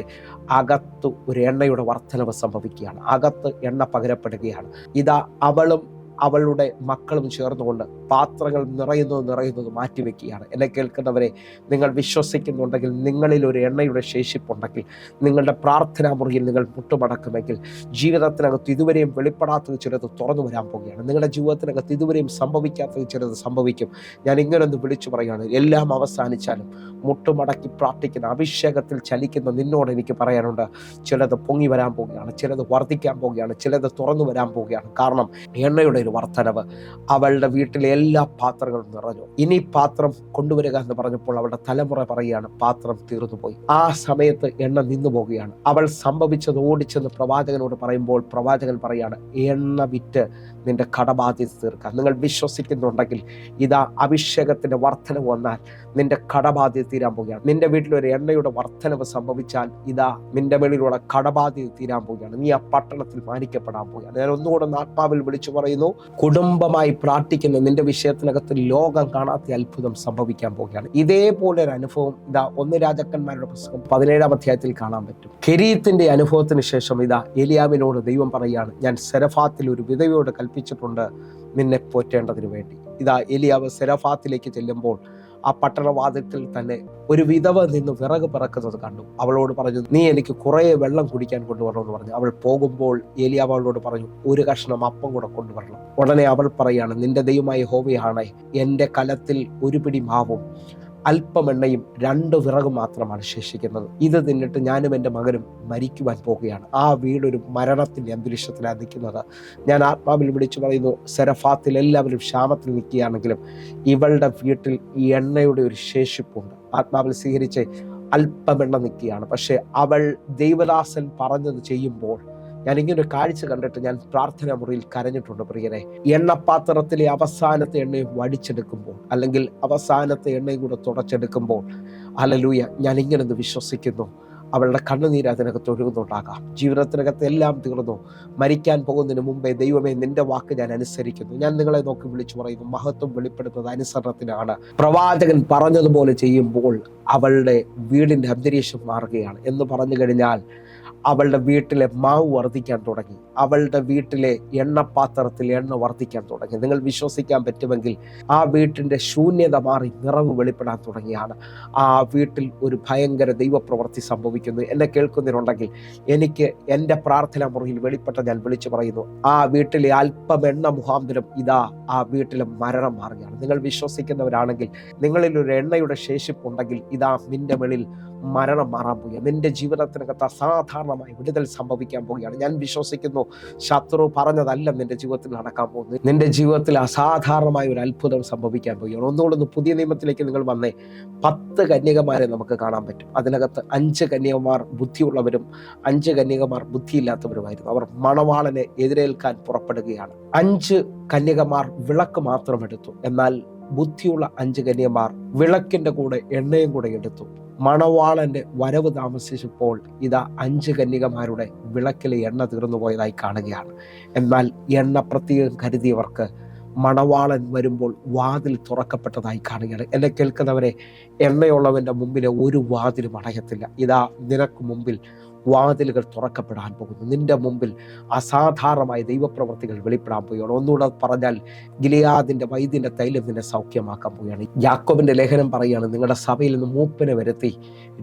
അകത്ത് ഒരു എണ്ണയുടെ വർധനവ് സംഭവിക്കുകയാണ്. അകത്ത് എണ്ണ പകരപ്പെടുകയാണ്. ഇതാ അവളും അവളുടെ മക്കളും ചേർന്നുകൊണ്ട് പാത്രങ്ങൾ നിറയുന്നത് മാറ്റിവെക്കുകയാണ്. എന്നെ കേൾക്കുന്നവരെ, നിങ്ങൾ വിശ്വസിക്കുന്നുണ്ടെങ്കിൽ, നിങ്ങളിൽ ഒരു എണ്ണയുടെ ശേഷിപ്പുണ്ടെങ്കിൽ, നിങ്ങളുടെ പ്രാർത്ഥനാ മുറിയിൽ നിങ്ങൾ മുട്ടുമടക്കുമെങ്കിൽ ജീവിതത്തിനകത്ത് ഇതുവരെയും വെളിപ്പെടാത്തത് ചിലത് തുറന്നു വരാൻ പോവുകയാണ്. നിങ്ങളുടെ ജീവിതത്തിനകത്ത് ഇതുവരെയും സംഭവിക്കാത്തത് ചിലത് സംഭവിക്കും. ഞാൻ ഇങ്ങനൊന്ന് വിളിച്ചു പറയുകയാണ്, എല്ലാം അവസാനിച്ചാലും മുട്ടുമടക്കി പ്രാർത്ഥിക്കുന്ന അഭിഷേകത്തിൽ ചലിക്കുന്ന നിന്നോട് എനിക്ക് പറയാനുണ്ട്, ചിലത് പൊങ്ങി വരാൻ പോവുകയാണ്, ചിലത് വർദ്ധിക്കാൻ പോവുകയാണ്, ചിലത് തുറന്നു വരാൻ പോവുകയാണ്. കാരണം എണ്ണയുടെ ഒരു വർധനവ്. അവളുടെ വീട്ടിലെ എല്ലാ പാത്രങ്ങളും നിറഞ്ഞു. ഇനി പാത്രം കൊണ്ടുവരിക എന്ന് പറഞ്ഞപ്പോൾ അവളുടെ തലമുറ പറയുകയാണ്, പാത്രം തീർന്നുപോയി. ആ സമയത്ത് എണ്ണ നിന്നു പോവുകയാണ്. അവൾ സംഭവിച്ചത് ഓടിച്ചെന്ന് പ്രവാചകനോട് പറയുമ്പോൾ പ്രവാചകൻ പറയാണ്, എണ്ണ വിറ്റ് നിന്റെ കടബാധ്യത തീർക്കാം. നിങ്ങൾ വിശ്വസിക്കുന്നുണ്ടെങ്കിൽ ഇതാ അഭിഷേകത്തിന്റെ വർധനവ് വന്നാൽ നിന്റെ കടബാധ്യത തീരാൻ പോവുകയാണ്. നിന്റെ വീട്ടിൽ ഒരു എണ്ണയുടെ വർധനവ് സംഭവിച്ചാൽ ഇതാ നിന്റെ മേളിലുള്ള കടബാധ്യത തീരാൻ പോവുകയാണ്. നീ ആ പട്ടണത്തിൽ മാനിക്കപ്പെടാൻ പോവുകയാണ്. ഞാൻ ഒന്നുകൂടെ ആത്മാവിൽ വിളിച്ചു പറയുന്നു, കുടുംബമായി പ്രാർത്ഥിക്കുന്ന നിന്റെ വിഷയത്തിനകത്ത് ലോകം കാണാത്ത അത്ഭുതം സംഭവിക്കാൻ പോവുകയാണ്. ഇതേപോലെ ഒരു അനുഭവം ഇതാ 1 രാജാക്കന്മാരുടെ പുസ്തകം 17-ാം അധ്യായത്തിൽ കാണാൻ പറ്റും. കെരീത്തിന്റെ അനുഭവത്തിന് ശേഷം ഇതാ എലിയാവിനോട് ദൈവം പറയുകയാണ്, ഞാൻ സെരഫാത്തിൽ ഒരു വിധവയോട് കൽപ്പിച്ചിട്ടുണ്ട് നിന്നെ പോറ്റേണ്ടതിന് വേണ്ടി. ഇതാ എലിയാവ് സെരഫാത്തിലേക്ക് ചെല്ലുമ്പോൾ ആ പട്ടണവാദത്തിൽ തന്നെ ഒരു വിധവ നിന്ന് വിറക് പിറക്കുന്നത് കണ്ടു. അവളോട് പറഞ്ഞു, നീ എനിക്ക് കുറേ വെള്ളം കുടിക്കാൻ കൊണ്ടുവരണമെന്ന് പറഞ്ഞു. അവൾ പോകുമ്പോൾ ഏലിയാവ് അവളോട് പറഞ്ഞു, 1 കഷ്ണം അപ്പം കൂടെ കൊണ്ടുവരണം. ഉടനെ അവൾ പറയാണ്, നിന്റെ ദൈവമായ യഹോവയാണേ, എൻ്റെ കലത്തിൽ 1 പിടി മാവും അല്പമെണ്ണയും 2 വിറകും മാത്രമാണ് ശേഷിക്കുന്നത്. ഇത് തിന്നിട്ട് ഞാനും എൻ്റെ മകനും മരിക്കുവാൻ പോകുകയാണ്. ആ വീടൊരു മരണത്തിൻ്റെ അന്തരീക്ഷത്തിലാണ് നിൽക്കുന്നത്. ഞാൻ ആത്മാവിൽ വിളിച്ചു പറയുന്നു, സെരഫാത്തിൽ എല്ലാവരും ക്ഷാമത്തിൽ നിൽക്കുകയാണെങ്കിലും ഇവളുടെ വീട്ടിൽ ഈ എണ്ണയുടെ ഒരു ശേഷിപ്പുണ്ട്. ആത്മാവിൽ സ്വീകരിച്ച് അല്പമെണ്ണ നിൽക്കുകയാണ്. പക്ഷെ അവൾ ദൈവദാസൻ പറഞ്ഞത് ചെയ്യുമ്പോൾ ഞാനിങ്ങനെ ഒരു കാഴ്ച കണ്ടിട്ട് ഞാൻ പ്രാർത്ഥനാ മുറിയിൽ കരഞ്ഞിട്ടുണ്ട് പ്രിയരെ. എണ്ണപ്പാത്രത്തിലെ അവസാനത്തെ എണ്ണയും വടിച്ചെടുക്കുമ്പോൾ, അല്ലെങ്കിൽ അവസാനത്തെ എണ്ണയും കൂടെ തുടച്ചെടുക്കുമ്പോൾ, ഹല്ലേലൂയ, ഞാൻ ഇങ്ങനെന്ന് വിശ്വസിക്കുന്നു, അവളുടെ കണ്ണുനീര് അതിനകത്ത് ഒഴുകുന്നുണ്ടാകാം. ജീവിതത്തിനകത്ത് എല്ലാം തീർന്നു, മരിക്കാൻ പോകുന്നതിന് മുമ്പേ ദൈവമേ നിന്റെ വാക്ക് ഞാൻ അനുസരിക്കുന്നു. ഞാൻ നിങ്ങളെ നോക്കി വിളിച്ചു പറയുന്നു, മഹത്വം വെളിപ്പെടുത്തുന്നത് അനുസരണത്തിനാണ്. പ്രവാചകൻ പറഞ്ഞതുപോലെ ചെയ്യുമ്പോൾ അവളുടെ വീടിൻ്റെ അന്തരീക്ഷം മാറുകയാണ് എന്ന് പറഞ്ഞു കഴിഞ്ഞാൽ അവളുടെ വീട്ടിലെ മാവ് വർദ്ധിക്കാൻ തുടങ്ങി, അവളുടെ വീട്ടിലെ എണ്ണപ്പാത്രത്തിൽ എണ്ണ വർദ്ധിക്കാൻ തുടങ്ങി. നിങ്ങൾ വിശ്വസിക്കാൻ പറ്റുമെങ്കിൽ ആ വീട്ടിൻ്റെ ശൂന്യത മാറി നിറവ് വെളിപ്പെടാൻ തുടങ്ങിയാണ്. ആ വീട്ടിൽ ഒരു ഭയങ്കര ദൈവപ്രവൃത്തി സംഭവിക്കുന്നു. എന്നെ കേൾക്കുന്നിട്ടുണ്ടെങ്കിൽ എനിക്ക് എൻ്റെ പ്രാർത്ഥനാ മുറിയിൽ വെളിപ്പെട്ട ഞാൻ വിളിച്ചു പറയുന്നു, ആ വീട്ടിലെ അല്പം എണ്ണ മുഖാന്തരം ഇതാ ആ വീട്ടിലെ മരണം മാറുകയാണ്. നിങ്ങൾ വിശ്വസിക്കുന്നവരാണെങ്കിൽ, നിങ്ങളിൽ ഒരു എണ്ണയുടെ ശേഷിപ്പുണ്ടെങ്കിൽ ഇതാ നിന്റെ മേളിൽ മരണം മാറാൻ പോവുകയാണ്. നിന്റെ ജീവിതത്തിനകത്ത് അസാധാരണമായി വിടുതൽ സംഭവിക്കാൻ പോവുകയാണ്. ഞാൻ വിശ്വസിക്കുന്നു, ശത്രു പറഞ്ഞതല്ല നിന്റെ ജീവിതത്തിൽ നടക്കാൻ പോകുന്നത്. നിന്റെ ജീവിതത്തിൽ അസാധാരണമായ ഒരു അത്ഭുതം സംഭവിക്കാൻ പോവുകയാണ്. ഒന്നുകൂടെ പുതിയ നിയമത്തിലേക്ക് നിങ്ങൾ വന്നേ. 10 കന്യകമാരെ നമുക്ക് കാണാൻ പറ്റും. അതിനകത്ത് 5 കന്യകമാർ ബുദ്ധിയുള്ളവരും 5 കന്യകമാർ ബുദ്ധിയില്ലാത്തവരുമായിരുന്നു. അവർ മണവാളനെ എതിരേൽക്കാൻ പുറപ്പെടുകയാണ്. 5 കന്യകമാർ വിളക്ക് മാത്രം എടുത്തു, എന്നാൽ ബുദ്ധിയുള്ള 5 കന്യകമാർ വിളക്കിന്റെ കൂടെ എണ്ണയും കൂടെ എടുത്തു. മണവാളന്റെ വരവ് താമസിച്ചപ്പോൾ ഇതാ 5 കന്യകമാരുടെ വിളക്കിലെ എണ്ണ തീർന്നു പോയതായി കാണുകയാണ്. എന്നാൽ എണ്ണ പ്രത്യേകം കരുതിയവർക്ക് മണവാളൻ വരുമ്പോൾ വാതിൽ തുറക്കപ്പെട്ടതായി കാണുകയാണ്. എന്നെ കേൾക്കുന്നവരെ, എണ്ണയുള്ളവന്റെ മുമ്പിലെ ഒരു വാതിലും അടയത്തില്ല. ഇതാ നിനക്ക് മുമ്പിൽ വാതിലുകൾ തുറക്കപ്പെടാൻ പോകുന്നു. നിന്റെ മുമ്പിൽ അസാധാരണമായ ദൈവപ്രവൃത്തികൾ വെളിപ്പെടാൻ പോവുകയാണ്. ഒന്നുകൂടെ പറഞ്ഞാൽ, ഗിലെയാദിന്റെ വൈദ്യന്റെ തൈലം നിന്നെ സൗഖ്യമാക്കാൻ പോവുകയാണ്. യാക്കോബിന്റെ ലേഖനം പറയുകയാണ്, നിങ്ങളുടെ സഭയിൽ നിന്ന് മൂപ്പനെ വരുത്തി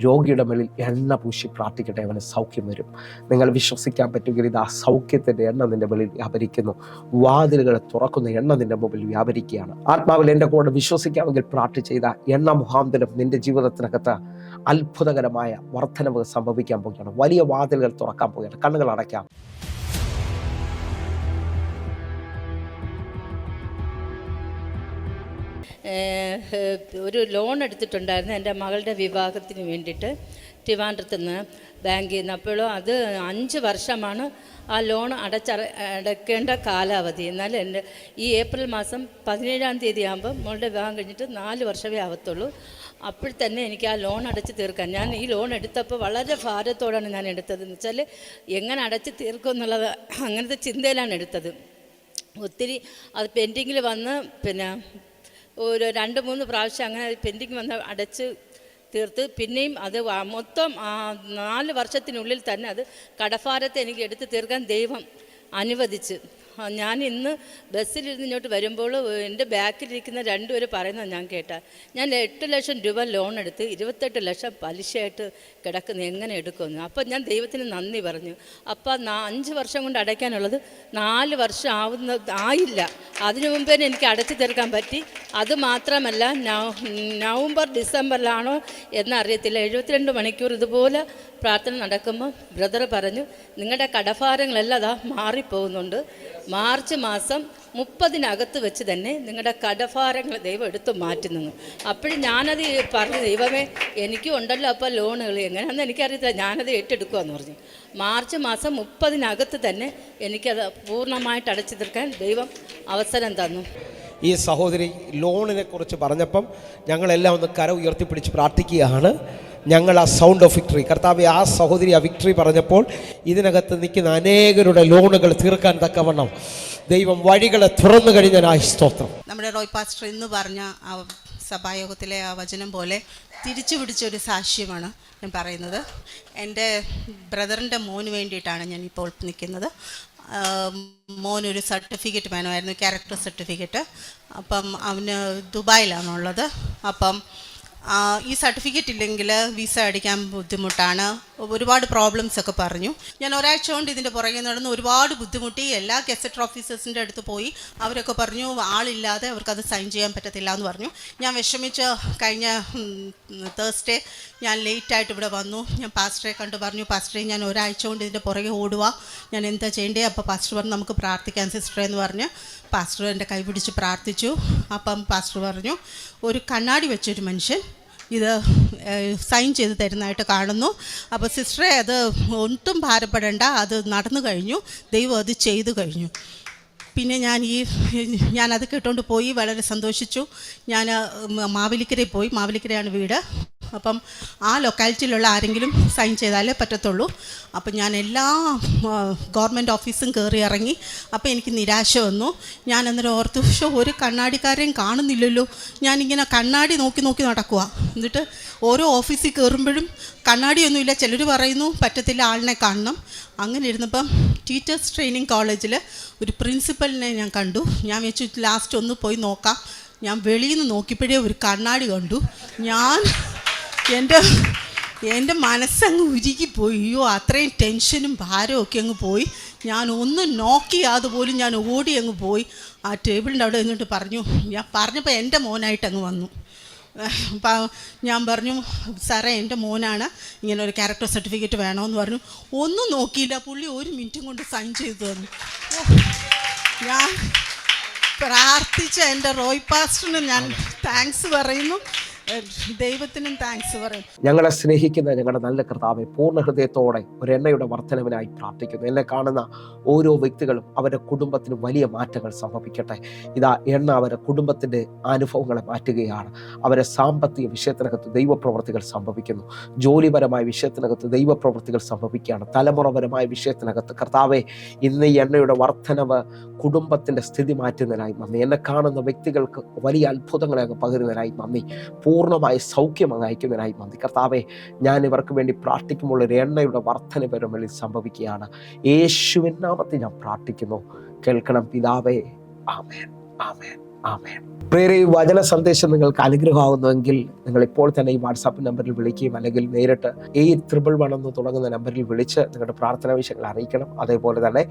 രോഗിയുടെ മേലിൽ എണ്ണ പൂശി പ്രാർത്ഥിക്കട്ടെ, അവന് സൗഖ്യം വരും. നിങ്ങൾ വിശ്വസിക്കാൻ പറ്റുമെങ്കിൽ ഇതാ സൗഖ്യത്തിന്റെ എണ്ണ നിന്റെ മേലിൽ വ്യാപരിക്കുന്നു. വാതിലുകളെ തുറക്കുന്ന എണ്ണ നിന്റെ മുമ്പിൽ വ്യാപരിക്കുകയാണ്. ആത്മാവിൽ എൻ്റെ കൂടെ വിശ്വസിക്കാമെങ്കിൽ പ്രാർത്ഥിച്ച ചെയ്ത എണ്ണ മുഖാന്തരം നിന്റെ ജീവിതത്തിനകത്ത് അത്ഭുതകരമായ വർധനവ് സംഭവിക്കാൻ പോവുകയാണ്. വലിയ വാതിലുകൾ തുറക്കാൻ പോവുകയാണ്. കണ്ണുകൾ അടയ്ക്കാം. ഒരു ലോൺ എടുത്തിട്ടുണ്ടായിരുന്നു എൻ്റെ മകളുടെ വിവാഹത്തിന് വേണ്ടിയിട്ട് ട്രിവാൻഡ്രത്ത് നിന്ന് ബാങ്കിൽ നിന്ന്. അപ്പോഴും അത് 5 വർഷമാണ് ആ ലോൺ അടയ്ക്കേണ്ട കാലാവധി. എന്നാൽ എൻ്റെ ഈ ഏപ്രിൽ മാസം 17-ാം തീയതി ആകുമ്പോൾ മോളുടെ വിവാഹം കഴിഞ്ഞിട്ട് 4 വർഷമേ ആവത്തുള്ളൂ. അപ്പോൾ തന്നെ എനിക്ക് ആ ലോൺ അടച്ച് തീർക്കാൻ, ഞാൻ ഈ ലോൺ എടുത്തപ്പോൾ വളരെ ഭാരത്തോടാണ് ഞാൻ എടുത്തത്. എന്ന് വെച്ചാൽ എങ്ങനെ അടച്ച് തീർക്കും എന്നുള്ളത് അങ്ങനത്തെ ചിന്തയിലാണ് എടുത്തത്. ഒത്തിരി അത് പെൻഡിങ്ങിൽ വന്ന് പിന്നെ ഒരു 2-3 പ്രാവശ്യം അങ്ങനെ പെൻഡിങ് വന്ന് അടച്ച് തീർത്ത് പിന്നെയും അത് മൊത്തം 4 വർഷത്തിനുള്ളിൽ തന്നെ അത് കടഭാരത്തെ എനിക്ക് എടുത്ത് തീർക്കാൻ ദൈവം അനുവദിച്ച്. ഞാൻ ഇന്ന് ബസ്സിലിരുന്ന് ഇങ്ങോട്ട് വരുമ്പോൾ എൻ്റെ ബാക്കിലിരിക്കുന്ന 2 പേര് പറയുന്നത് ഞാൻ കേട്ടാൽ, ഞാൻ 8 ലക്ഷം രൂപ ലോൺ എടുത്ത് 28 ലക്ഷം പലിശയായിട്ട് കിടക്കുന്ന എങ്ങനെ എടുക്കുമെന്ന്. അപ്പം ഞാൻ ദൈവത്തിന് നന്ദി പറഞ്ഞു. അപ്പം 5 വർഷം കൊണ്ട് അടയ്ക്കാനുള്ളത് 4 വർഷം ആയില്ല. അതിനു മുമ്പേ എനിക്ക് അടച്ചു തീർക്കാൻ പറ്റി. അതുമാത്രമല്ല, നവംബർ ഡിസംബറിലാണോ എന്നറിയത്തില്ല, 72 മണിക്കൂർ ഇതുപോലെ പ്രാർത്ഥന നടക്കുമ്പോൾ ബ്രദർ പറഞ്ഞു, നിങ്ങളുടെ കടഭാരങ്ങളെല്ലാം അതാ മാറിപ്പോകുന്നുണ്ട്. മാർച്ച് മാസം 30-നകത്ത് വെച്ച് തന്നെ നിങ്ങളുടെ കടഭാരങ്ങൾ ദൈവം എടുത്തു മാറ്റുന്നു. അപ്പോഴും ഞാനത് പറഞ്ഞു, ദൈവമേ എനിക്കും ഉണ്ടല്ലോ അപ്പോൾ ലോണുകൾ, എങ്ങനെയാണെന്ന് എനിക്കറിയത്തില്ല, ഞാനത് ഏറ്റെടുക്കുമെന്ന് പറഞ്ഞു. മാർച്ച് മാസം 30-നകത്ത് തന്നെ എനിക്കത് പൂർണ്ണമായിട്ട് അടച്ചു തീർക്കാൻ ദൈവം അവസരം തന്നു. ഈ സഹോദരി ലോണിനെ കുറിച്ച് പറഞ്ഞപ്പം ഞങ്ങളെല്ലാം ഒന്ന് കര ഉയർത്തിപ്പിടിച്ച് പ്രാർത്ഥിക്കുകയാണ്. ഞങ്ങൾ ആ സൗണ്ട് ഓഫ് വിക്ടറി, കർത്താവെ ആ സഹോദരി ആ വിക്ടറി പറഞ്ഞപ്പോൾ ഇതിനകത്ത് നിൽക്കുന്ന അനേകരുടെ ലോണുകൾ തീർക്കാൻ തക്കവണ്ണം ദൈവം വഴികളെ തുറന്നു കഴിഞ്ഞാൽ സ്തോത്രം. നമ്മുടെ റോയ് പാസ്റ്റർ ഇന്ന് പറഞ്ഞ ആ സഭായോഗത്തിലെ ആ വചനം പോലെ തിരിച്ചു പിടിച്ചൊരു സാക്ഷ്യമാണ് ഞാൻ പറയുന്നത്. എൻ്റെ ബ്രദറിൻ്റെ മോന് വേണ്ടിയിട്ടാണ് ഞാൻ ഇപ്പോൾ നിൽക്കുന്നത്. മോനൊരു സർട്ടിഫിക്കറ്റ് വേണമായിരുന്നു, ക്യാരക്ടർ സർട്ടിഫിക്കറ്റ്. അപ്പം അവന് ദുബായിലാണുള്ളത്. അപ്പം ഈ സർട്ടിഫിക്കറ്റ് ഇല്ലെങ്കിൽ വിസ അടിക്കാൻ ബുദ്ധിമുട്ടാണ്, ഒരുപാട് പ്രോബ്ലംസ് ഒക്കെ പറഞ്ഞു. ഞാൻ ഒരാഴ്ച കൊണ്ട് ഇതിൻ്റെ പുറകെ നടന്ന് ഒരുപാട് ബുദ്ധിമുട്ടി. എല്ലാ ഗസറ്റർ ഓഫീസേഴ്സിൻ്റെ അടുത്ത് പോയി. അവരൊക്കെ പറഞ്ഞു ആളില്ലാതെ അവർക്കത് സൈൻ ചെയ്യാൻ പറ്റത്തില്ല എന്ന് പറഞ്ഞു. ഞാൻ വിഷമിച്ച് കഴിഞ്ഞ തേഴ്സ്ഡേ ഞാൻ ലേറ്റായിട്ട് ഇവിടെ വന്നു. ഞാൻ പാസ്റ്ററെ കണ്ടു, പറഞ്ഞു, പാസ്റ്ററെ ഞാൻ ഒരാഴ്ച കൊണ്ട് ഇതിൻ്റെ പുറകെ ഓടുക, ഞാൻ എന്താ ചെയ്യേണ്ടത്? അപ്പോൾ പാസ്റ്റർ പറഞ്ഞു, നമുക്ക് പ്രാർത്ഥിക്കാം സിസ്റ്ററെ എന്ന് പറഞ്ഞ് പാസ്റ്റർ എൻ്റെ കൈ പിടിച്ച് പ്രാർത്ഥിച്ചു. അപ്പം പാസ്റ്റർ പറഞ്ഞു, ഒരു കണ്ണാടി വെച്ചൊരു മനുഷ്യൻ ഇത് സൈൻ ചെയ്ത് തരുന്നതായിട്ട് കാണുന്നു. അപ്പോൾ സിസ്റ്ററെ അത് ഒട്ടും ഭാരപ്പെടേണ്ട, അത് നടന്നു കഴിഞ്ഞു, ദൈവം അത് ചെയ്തു കഴിഞ്ഞു. പിന്നെ ഞാനത് കേട്ടുകൊണ്ട് പോയി, വളരെ സന്തോഷിച്ചു. ഞാൻ മാവേലിക്കരയിൽ പോയി, മാവേലിക്കരയാണ് വീട്. അപ്പം ആ ലൊക്കാലിറ്റിയിലുള്ള ആരെങ്കിലും സൈൻ ചെയ്താലേ പറ്റത്തുള്ളൂ. അപ്പം ഞാൻ എല്ലാ ഗവൺമെൻറ് ഓഫീസും കയറി ഇറങ്ങി. അപ്പോൾ എനിക്ക് നിരാശ വന്നു. ഞാൻ അന്നേരം ഓർത്തു, പക്ഷേ ഒരു കണ്ണാടിക്കാരെയും കാണുന്നില്ലല്ലോ. ഞാനിങ്ങനെ കണ്ണാടി നോക്കി നോക്കി നടക്കുക. എന്നിട്ട് ഓരോ ഓഫീസിൽ കയറുമ്പോഴും കണ്ണാടിയൊന്നുമില്ല. ചിലർ പറയുന്നു പറ്റത്തില്ല, ആളിനെ കാണണം. അങ്ങനെ ഇരുന്നപ്പം ടീച്ചേഴ്സ് ട്രെയിനിങ് കോളേജിൽ ഒരു പ്രിൻസിപ്പലിനെ ഞാൻ കണ്ടു. ഞാൻ വെച്ചു ലാസ്റ്റ് ഒന്ന് പോയി നോക്കാം. ഞാൻ വെളിയിൽ നിന്ന് നോക്കിയപ്പോഴേ ഒരു കണ്ണാടി കണ്ടു. ഞാൻ എൻ്റെ മനസ്സങ്ങ് ഉരുകിപ്പോയി. അയ്യോ, അത്രയും ടെൻഷനും ഭാരവും ഒക്കെ അങ്ങ് പോയി. ഞാൻ ഒന്ന് നോക്കിയാതെ പോലും ഞാൻ ഓടി അങ്ങ് പോയി ആ ടേബിളിൻ്റെ അവിടെ നിന്നിട്ട് പറഞ്ഞു. ഞാൻ പറഞ്ഞപ്പോൾ എൻ്റെ മോനായിട്ട് അങ്ങ് വന്നു. ഞാൻ പറഞ്ഞു, സാറേ എൻ്റെ മോനാണ്, ഇങ്ങനെ ഒരു ക്യാരക്ടർ സർട്ടിഫിക്കറ്റ് വേണമെന്ന് പറഞ്ഞു. ഒന്നും നോക്കിയില്ല, പുള്ളി 1 മിനിറ്റും കൊണ്ട് സൈൻ ചെയ്തു തന്നു. ഞാൻ പ്രാർത്ഥിച്ച എൻ്റെ റോയ് പാസ്റ്ററിന് ഞാൻ താങ്ക്സ് പറയുന്നു, ദൈവത്തിനും താങ്ക്സ് പറയുന്നു. ഞങ്ങളെ സ്നേഹിക്കുന്ന ഞങ്ങളുടെ നല്ല കർത്താവെ, പൂർണ്ണ ഹൃദയത്തോടെ ഒരു എണ്ണയുടെ വർധനവിനായി പ്രാർത്ഥിക്കുന്നു. എന്നെ കാണുന്ന ഓരോ വ്യക്തികളും അവരുടെ കുടുംബത്തിന് വലിയ മാറ്റങ്ങൾ സംഭവിക്കട്ടെ. ഇതാ എണ്ണ അവരുടെ കുടുംബത്തിൻ്റെ അനുഭവങ്ങളെ മാറ്റുകയാണ്. അവരെ സാമ്പത്തിക വിഷയത്തിനകത്ത് ദൈവപ്രവർത്തികൾ സംഭവിക്കുന്നു. ജോലിപരമായ വിഷയത്തിനകത്ത് ദൈവപ്രവർത്തികൾ സംഭവിക്കുകയാണ്. തലമുറപരമായ വിഷയത്തിനകത്ത് കർത്താവെ, ഇന്ന് ഈ എണ്ണയുടെ വർധനവ് കുടുംബത്തിൻ്റെ സ്ഥിതി മാറ്റുന്നതിനായി നന്ദി. എന്നെ കാണുന്ന വ്യക്തികൾക്ക് വലിയ അത്ഭുതങ്ങളെ അങ്ങ് പകരുന്നതിനായി നന്ദി. പൂർണ്ണമായ സൗഖ്യം അങ്ങ് അയക്കുന്നതിനായി നന്ദി. കർത്താവെ, ഞാൻ ഇവർക്ക് വേണ്ടി പ്രാർത്ഥിക്കുമ്പോൾ ഒരു എണ്ണയുടെ വർധന പരമളിൽ സംഭവിക്കുകയാണ്. യേശുവിൻ നാമത്തിൽ ഞാൻ പ്രാർത്ഥിക്കുന്നു. കേൾക്കണം പിതാവേ. ആമേൻ, ആമേൻ, ആമേൻ. പ്രിയരേ, ഈ വചന സന്ദേശം നിങ്ങൾക്ക് അനുഗ്രഹമാകുന്നുവെങ്കിൽ നിങ്ങൾ ഇപ്പോൾ തന്നെ ഈ വാട്സാപ്പ് നമ്പറിൽ വിളിക്കുകയും അല്ലെങ്കിൽ നേരിട്ട് 811 എന്ന് തുടങ്ങുന്ന നമ്പറിൽ വിളിച്ച് നിങ്ങളുടെ പ്രാർത്ഥനാ വിഷയങ്ങൾ അറിയിക്കണം. അതേപോലെ തന്നെ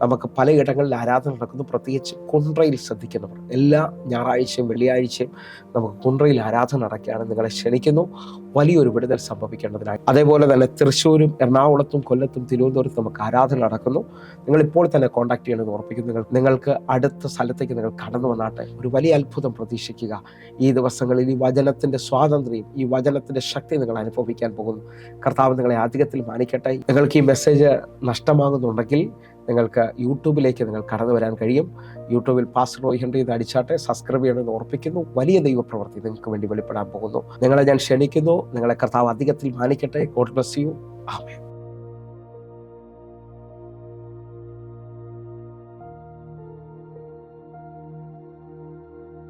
നമുക്ക് പലയിടങ്ങളിൽ ആരാധന നടക്കുന്നു. പ്രത്യേകിച്ച് കുണ്ട്രയിൽ ശ്രദ്ധിക്കുന്നവർ എല്ലാ ഞായറാഴ്ചയും വെള്ളിയാഴ്ചയും നമുക്ക് കുണ്ട്രയിൽ ആരാധന നടക്കുകയാണ്. നിങ്ങളെ ക്ഷണിക്കുന്നു വലിയൊരു വിടുതൽ സംഭവിക്കേണ്ടതിനായി. അതേപോലെ തന്നെ തൃശ്ശൂരും എറണാകുളത്തും കൊല്ലത്തും തിരുവനന്തപുരത്തും നമുക്ക് ആരാധന നടക്കുന്നു. നിങ്ങൾ ഇപ്പോൾ തന്നെ കോൺടാക്ട് ചെയ്യണമെന്ന് ഓർപ്പിക്കുന്നു. നിങ്ങൾക്ക് അടുത്ത സ്ഥലത്തേക്ക് നിങ്ങൾ കടന്നു വന്നാട്ടെ. ഒരു വലിയ അത്ഭുതം പ്രതീക്ഷിക്കുക. ഈ ദിവസങ്ങളിൽ ഈ വചനത്തിന്റെ സ്വാതന്ത്ര്യം, ഈ വചനത്തിന്റെ ശക്തി നിങ്ങൾ അനുഭവിക്കാൻ പോകുന്നു. കർത്താവ് നിങ്ങളെ അധികത്തിൽ മാനിക്കട്ടെ. നിങ്ങൾക്ക് ഈ മെസ്സേജ് നഷ്ടമാകുന്നുണ്ടെങ്കിൽ നിങ്ങൾക്ക് യൂട്യൂബിലേക്ക് നിങ്ങൾ കടന്നു വരാൻ കഴിയും. യൂട്യൂബിൽ പാസ്റ്റർ റോയ് ഹെൻറി എന്ന് അടിച്ചാട്ടെ സബ്സ്ക്രൈബ് ചെയ്യണമെന്ന് ഓർപ്പിക്കുന്നു. വലിയ ദൈവപ്രവൃത്തി നിങ്ങൾക്ക് വേണ്ടി വെളിപ്പെടാൻ പോകുന്നു. നിങ്ങളെ ഞാൻ ക്ഷണിക്കുന്നു. നിങ്ങളെ കർത്താവ് അധികത്തിൽ മാനിക്കട്ടെ. God bless you. ആമേൻ.